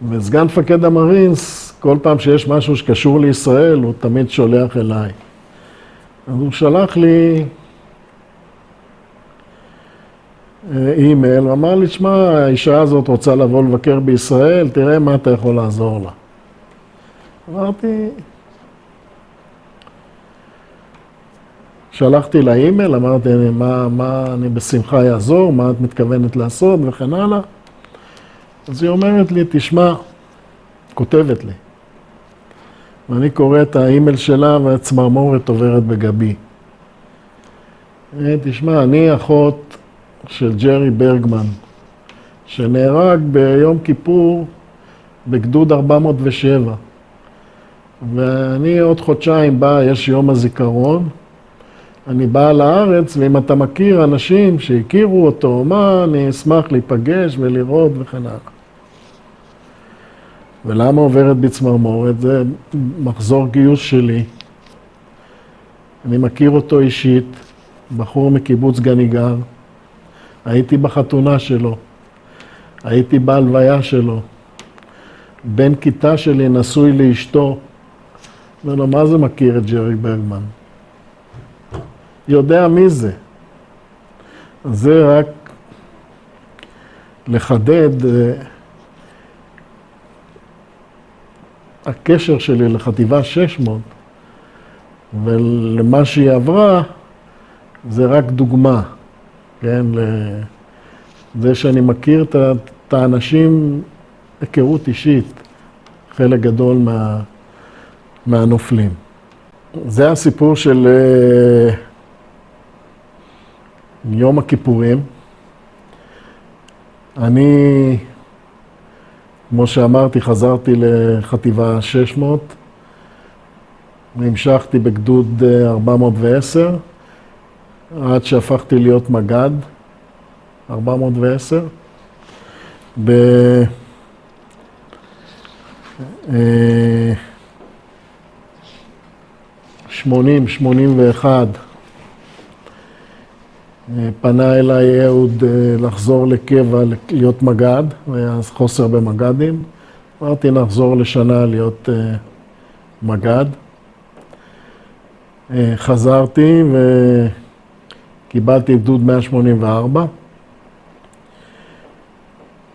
וסגן מפקד המרינס, כל פעם שיש משהו שקשור לישראל, הוא תמיד שולח אליי. אז הוא שלח לי אימייל, ואמר לי, שמע, האישה הזאת רוצה לבוא לבקר בישראל, תראה מה אתה יכול לעזור לה. אמרתי, שלחתי לה אימייל, אמרתי, מה אני בשמחה יעזור, מה את מתכוונת לעשות וכן הלאה. אז היא אומרת לי, תשמע, כותבת לי. ואני קורא את האימייל שלה והצמרמורת עוברת בגבי. תשמע, אני אחות של ג'רי ברגמן, שנהרג ביום כיפור בגדוד 407. ואני עוד חודשיים בא, יש יום הזיכרון, אני בא לארץ, ואם אתה מכיר אנשים שהכירו אותו, מה, אני אשמח להיפגש ולראות וכן הלאה. ולמה עוברת בצמרמורת? זה מחזור גיוס שלי. אני מכיר אותו אישית, בחור מקיבוץ גניגר. הייתי בחתונה שלו, הייתי בהלוויה שלו. בן כיתה שלי נשוי לאשתו. אומר לו, מה זה מכיר את ג'רי ברגמן? יודע מי זה. זה רק לחדד הקשר שלי לחטיבה 600 ולמה שהיא עברה, זה רק דוגמה, כן? לזה שאני מכיר את האנשים היכרות אישית, חלק גדול מהנופלים. זה הסיפור של יום הכיפורים. אני, כמו שאמרתי, חזרתי לחטיבה 600, והמשכתי בגדוד 410, עד שהפכתי להיות מג"ד 410. ב-80-81 פנה אליי אהוד לחזור לקבע, להיות מג"ד, והיה אז חוסר במג"דים. אמרתי, נחזור לשנה להיות מג"ד. חזרתי וקיבלתי גדוד 184,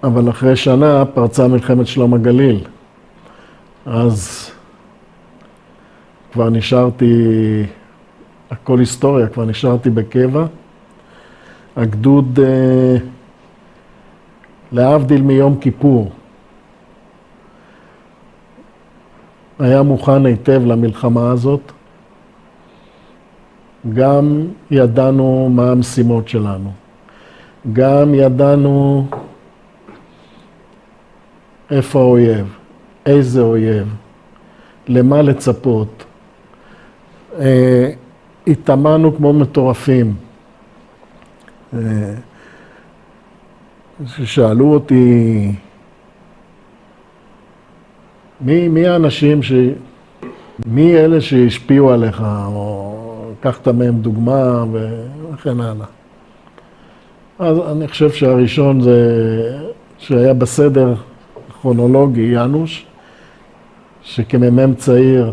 אבל אחרי שנה פרצה מלחמת שלום הגליל. אז כבר נשארתי, הכל היסטוריה, כבר נשארתי בקבע. הגדוד, להבדיל מיום כיפור, היה מוכן היטב למלחמה הזאת. גם ידענו מה המשימות שלנו. גם ידענו איפה האויב, איזה אויב, למה לצפות. התאמנו כמו מטורפים. ששאלו אותי, מי האנשים מי אלה שהשפיעו עליך, או לקחת מהם דוגמה וכן הלאה. אז אני חושב שהראשון זה שהיה בסדר כרונולוגי, יאנוש, שכמ"מ צעיר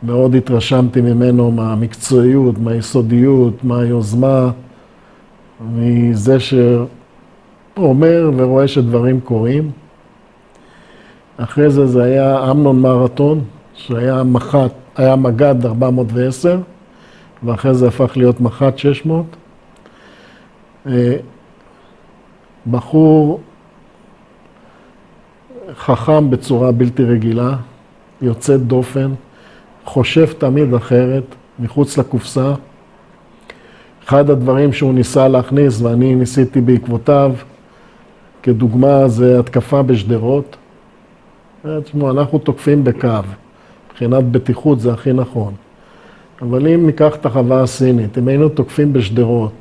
מאוד התרשמתי ממנו מהמקצועיות, מהיסודיות, מהיוזמה, מזה שאומר ורואה שדברים קורים. אחרי זה היה אמנון מרתון, שהיה מח"ט, היה מג"ד 410, ואחרי זה הפך להיות מח"ט 600. בחור חכם בצורה בלתי רגילה, יוצא דופן, חושב תמיד אחרת, מחוץ לקופסה, אחד הדברים שהוא ניסה להכניס, ואני ניסיתי בעקבותיו, כדוגמה, זה התקפה בשדרות. תשמעו, אנחנו תוקפים בקו. מבחינת בטיחות זה הכי נכון. אבל אם ניקח את החווה הסינית, אם היינו תוקפים בשדרות,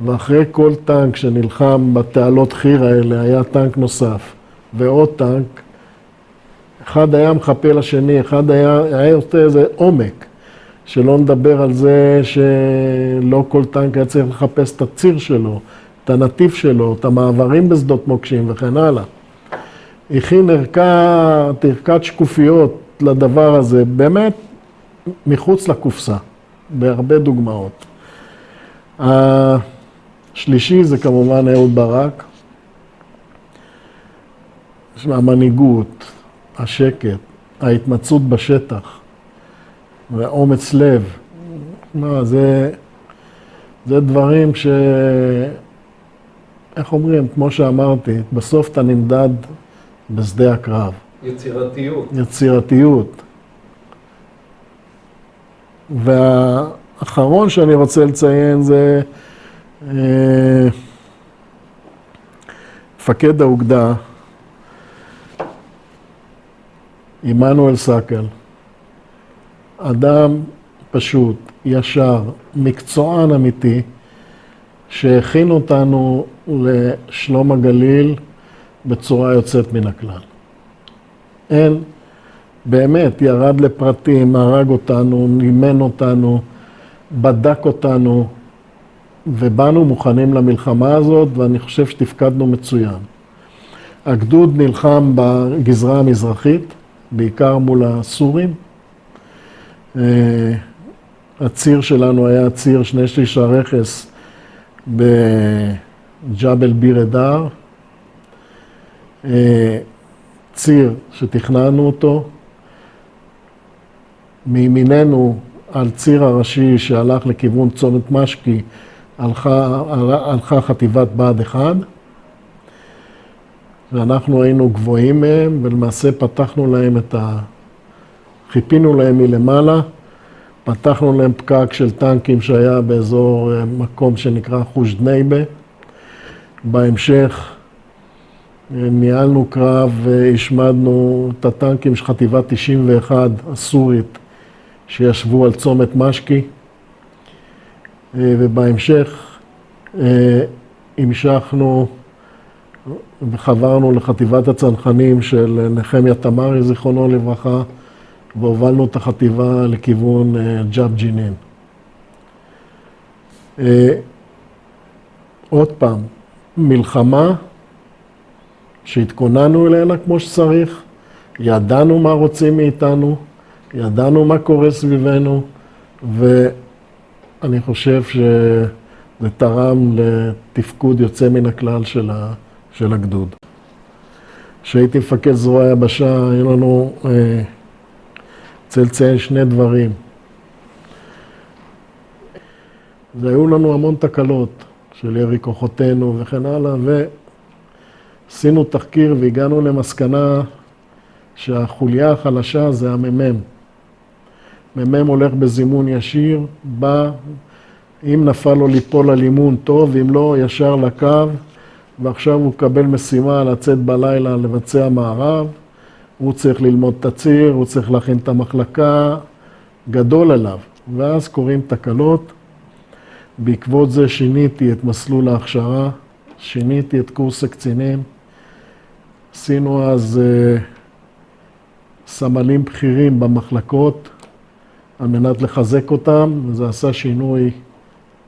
ואחרי כל טנק שנלחם בתעלות חי"ר האלה, היה טנק נוסף, ועוד טנק, אחד היה מחפה לשני, אחד היה יותר איזה עומק, שלא נדבר על זה שלא כל טנק היה צריך לחפש את הציר שלו, את הנתיב שלו, את המעברים בשדות מוקשים וכן הלאה. הכין ערכת שקופיות לדבר הזה, באמת מחוץ לקופסה, בהרבה דוגמאות. השלישי זה כמובן אהוד ברק. המנהיגות, השקט, ההתמצאות בשטח, והאומץ לב. זה דברים איך אומרים, כמו שאמרתי, בסוף אתה נמדד בשדה הקרב.
יצירתיות.
יצירתיות. והאחרון שאני רוצה לציין זה מפקד האוגדה, עמנואל סקל. אדם פשוט, ישר, מקצוען אמיתי, שהכין אותנו לשלום הגליל בצורה יוצאת מן הכלל. אין, באמת, ירד לפרטים, הרג אותנו, נימן אותנו, בדק אותנו, ובאנו מוכנים למלחמה הזאת, ואני חושב שתפקדנו מצוין. הגדוד נלחם בגזרה המזרחית, בעיקר מול הסורים. הציר שלנו היה ציר 2/3 הרכס בג'בל ביר אדר. ציר שתכננו אותו. מימיננו על ציר הראשי שהלך לכיוון צומת משקי, הלכה חטיבת בה"ד 1. ואנחנו היינו גבוהים מהם, ולמעשה פתחנו להם חיפינו להם מלמעלה, פתחנו להם פקק של טנקים שהיה באזור מקום שנקרא חוש דנייבה. בהמשך ניהלנו קרב והשמדנו את הטנקים של חטיבת 91 הסורית שישבו על צומת משקי. ובהמשך המשכנו וחברנו לחטיבת הצנחנים של נחמיה תמרי, זיכרונו לברכה, והובלנו את החטיבה לכיוון ג'אב ג'נין. עוד פעם, מלחמה שהתכוננו אליה כמו שצריך, ידענו מה רוצים מאיתנו, ידענו מה קורה סביבנו, ואני חושב שזה תרם לתפקוד יוצא מן הכלל של הגדוד. כשהייתי מפקד זרוע היבשה, היה לנו, רוצה לציין שני דברים. והיו לנו המון תקלות של ירי כוחותינו וכן הלאה, ועשינו תחקיר והגענו למסקנה שהחוליה החלשה זה המ"מ. מ"מ הולך בזימון ישיר, בא, אם נפל לו ליפול על אימון טוב, אם לא, ישר לקו, ועכשיו הוא קבל משימה לצאת בלילה לבצע מערב, הוא צריך ללמוד את הציר, הוא צריך להכין את המחלקה, גדול עליו, ואז קוראים תקלות. בעקבות זה שיניתי את מסלול ההכשרה, שיניתי את קורס הקצינים, עשינו אז סמלים בכירים במחלקות על מנת לחזק אותם, וזה עשה שינוי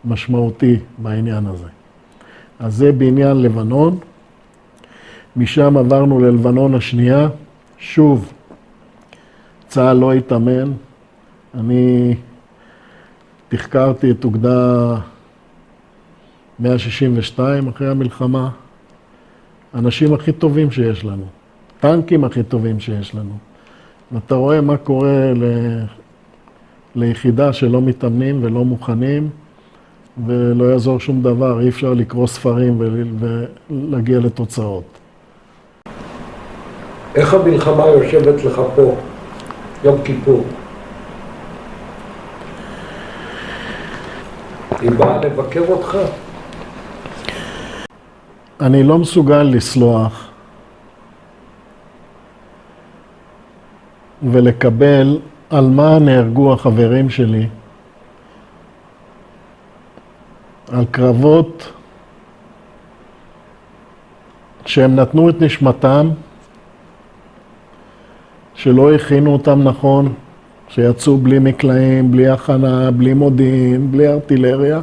משמעותי בעניין הזה. אז זה בעניין לבנון. משם עברנו ללבנון השנייה. שוב, צה"ל לא התאמן. אני תחקרתי את אוגדה 162 אחרי המלחמה. האנשים הכי טובים שיש לנו, טנקים הכי טובים שיש לנו. ואתה רואה מה קורה ליחידה שלא מתאמנים ולא מוכנים, ולא יעזור שום דבר, אי אפשר לקרוא ספרים ולהגיע לתוצאות.
איך המלחמה יושבת לך פה, יום כיפור? היא באה לבקר אותך?
אני לא מסוגל לסלוח ולקבל על מה נהרגו החברים שלי, על קרבות שהם נתנו את נשמתם, שלא הכינו אותם נכון, שיצאו בלי מקלעים, בלי הכנה, בלי מודיעין, בלי ארטילריה,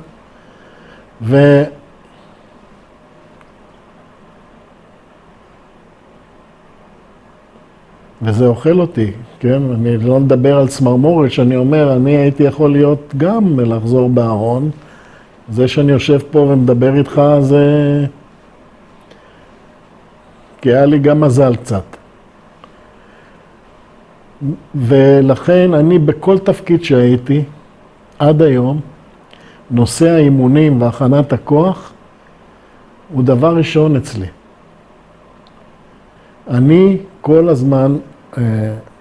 וזה אוכל אותי, כן? אני לא מדבר על צמרמורת, שאני אומר, אני הייתי יכול להיות גם לחזור בארון. זה שאני יושב פה ומדבר איתך, זה... כי היה לי גם מזל קצת. ולכן אני בכל תפקיד שהייתי, עד היום, נושא האימונים והכנת הכוח, הוא דבר ראשון אצלי. אני כל הזמן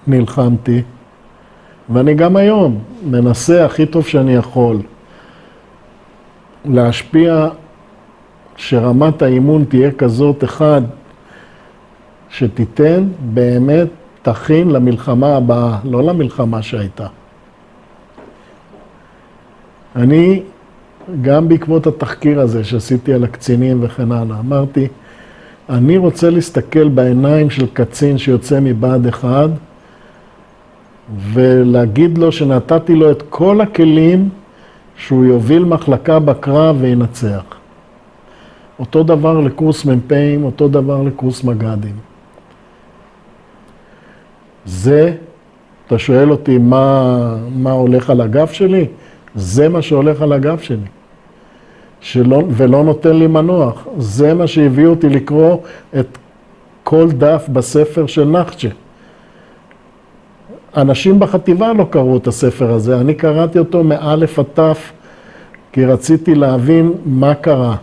נלחמתי, ואני גם היום מנסה הכי טוב שאני יכול להשפיע שרמת האימון תהיה כזאת אחד, שתיתן באמת תכין למלחמה הבאה, לא למלחמה שהייתה. אני, גם בעקבות התחקיר הזה שעשיתי על הקצינים וכן הלאה, אמרתי, אני רוצה להסתכל בעיניים של קצין שיוצא מבה"ד 1, ולהגיד לו שנתתי לו את כל הכלים שהוא יוביל מחלקה בקרב וינצח. אותו דבר לקורס מ"פים, אותו דבר לקורס מג"דים. זה, אתה שואל אותי מה הולך על הגב שלי? זה מה שהולך על הגב שלי. ולא נותן לי מנוח. זה מה שהביא אותי לקרוא את כל דף בספר של נחצ'ה. אנשים בחטיבה לא קראו את הספר הזה, אני קראתי אותו מאלף עד תף, כי רציתי להבין מה קרה,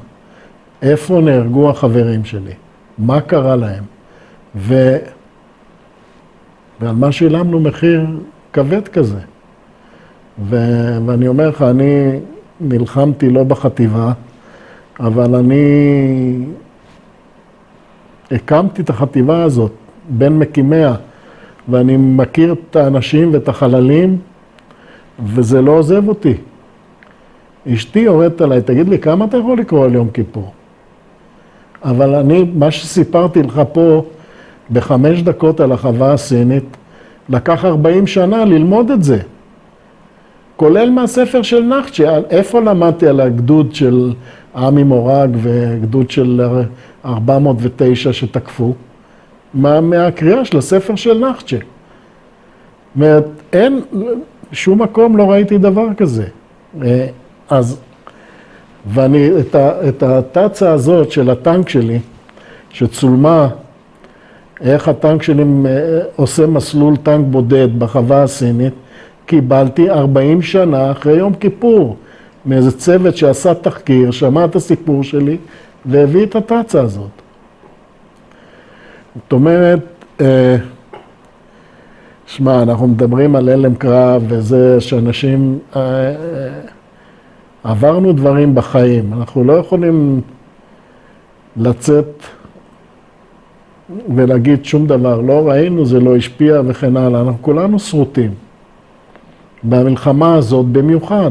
איפה נהרגו החברים שלי, מה קרה להם, ועל מה שילמנו מחיר כבד כזה. ואני אומר לך, אני נלחמתי לא בחטיבה, אבל אני הקמתי את החטיבה הזאת בין מקימיה, ואני מכיר את האנשים ואת החללים, וזה לא עוזב אותי. אשתי הורדת עליי, תגיד לי, כמה אתה יכול לקרוא על יום כיפור? אבל אני, מה שסיפרתי לך פה, ב5 דקות על החווה הסינית, לקח 40 שנה ללמוד את זה. כולל מהספר של נחצ'ה, איפה למדתי על הגדוד של עמי מורג וגדוד של 409 שתקפו? מהקריאה של הספר של נחצ'ה. אין, שום מקום לא ראיתי דבר כזה. אז, ואני, את התצה הזאת של הטנק שלי, שצולמה, איך הטנק שלי עושה מסלול טנק בודד בחווה הסינית, קיבלתי 40 שנה אחרי יום כיפור, מאיזה צוות שעשה תחקיר, שמע את הסיפור שלי, והביא את התצה הזאת. זאת אומרת, שמע, אנחנו מדברים על הלם קרב, וזה שאנשים עברנו דברים בחיים. אנחנו לא יכולים לצאת ולהגיד שום דבר. לא ראינו, זה לא השפיע וכן הלאה. אנחנו כולנו שרוטים. במלחמה הזאת במיוחד.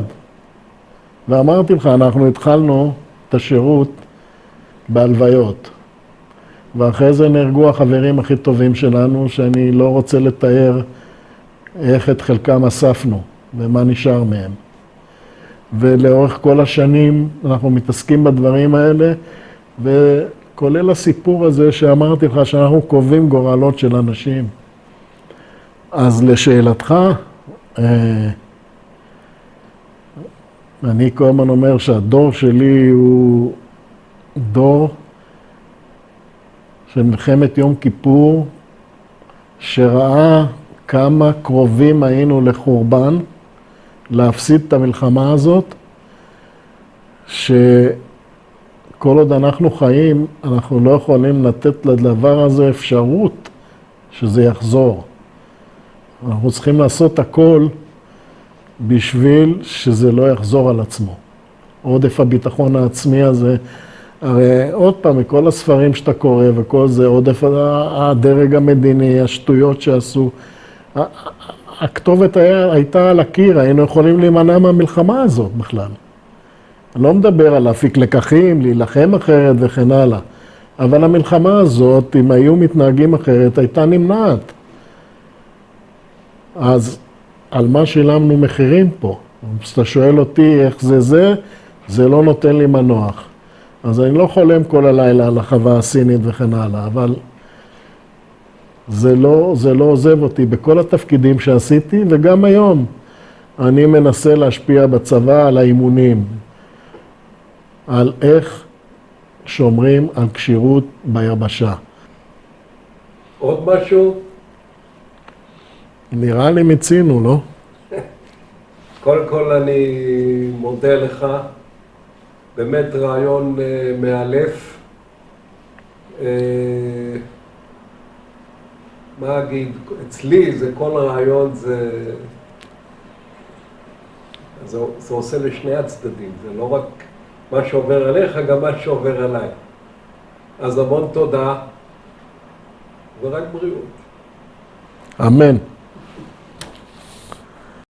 ואמרתי לך, אנחנו התחלנו את השירות בהלוויות. ואחרי זה נהרגו החברים הכי טובים שלנו, שאני לא רוצה לתאר איך את חלקם אספנו ומה נשאר מהם. ולאורך כל השנים אנחנו מתעסקים בדברים האלה, וכולל הסיפור הזה שאמרתי לך שאנחנו קובעים גורלות של אנשים. אז לשאלתך, אני כל הזמן אומר שהדור שלי הוא דור של מלחמת יום כיפור, שראה כמה קרובים היינו לחורבן, להפסיד את המלחמה הזאת, שכל עוד אנחנו חיים, אנחנו לא יכולים לתת לדבר הזה אפשרות שזה יחזור. אנחנו צריכים לעשות הכל בשביל שזה לא יחזור על עצמו. עודף הביטחון העצמי הזה. הרי עוד פעם, מכל הספרים שאתה קורא וכל זה, עודף הדרג המדיני, השטויות שעשו, הכתובת הייתה על הקיר, היינו יכולים להימנע מהמלחמה הזאת בכלל. אני לא מדבר על להפיק לקחים, להילחם אחרת וכן הלאה, אבל המלחמה הזאת, אם היו מתנהגים אחרת, הייתה נמנעת. אז על מה שילמנו מחירים פה? אז אתה שואל אותי איך זה לא נותן לי מנוח. אז אני לא חולם כל הלילה על החווה הסינית וכן הלאה, אבל זה לא עוזב אותי בכל התפקידים שעשיתי, וגם היום אני מנסה להשפיע בצבא על האימונים, על איך שומרים על כשירות ביבשה.
עוד משהו?
נראה לי מיצינו, לא?
קודם כל אני מודה לך, באמת רעיון מאלף. מה אגיד, אצלי זה כל רעיון, זה עושה לשני הצדדים, זה לא רק מה שעובר עליך, גם מה שעובר עליי. אז המון תודה, ורק בריאות.
אמן.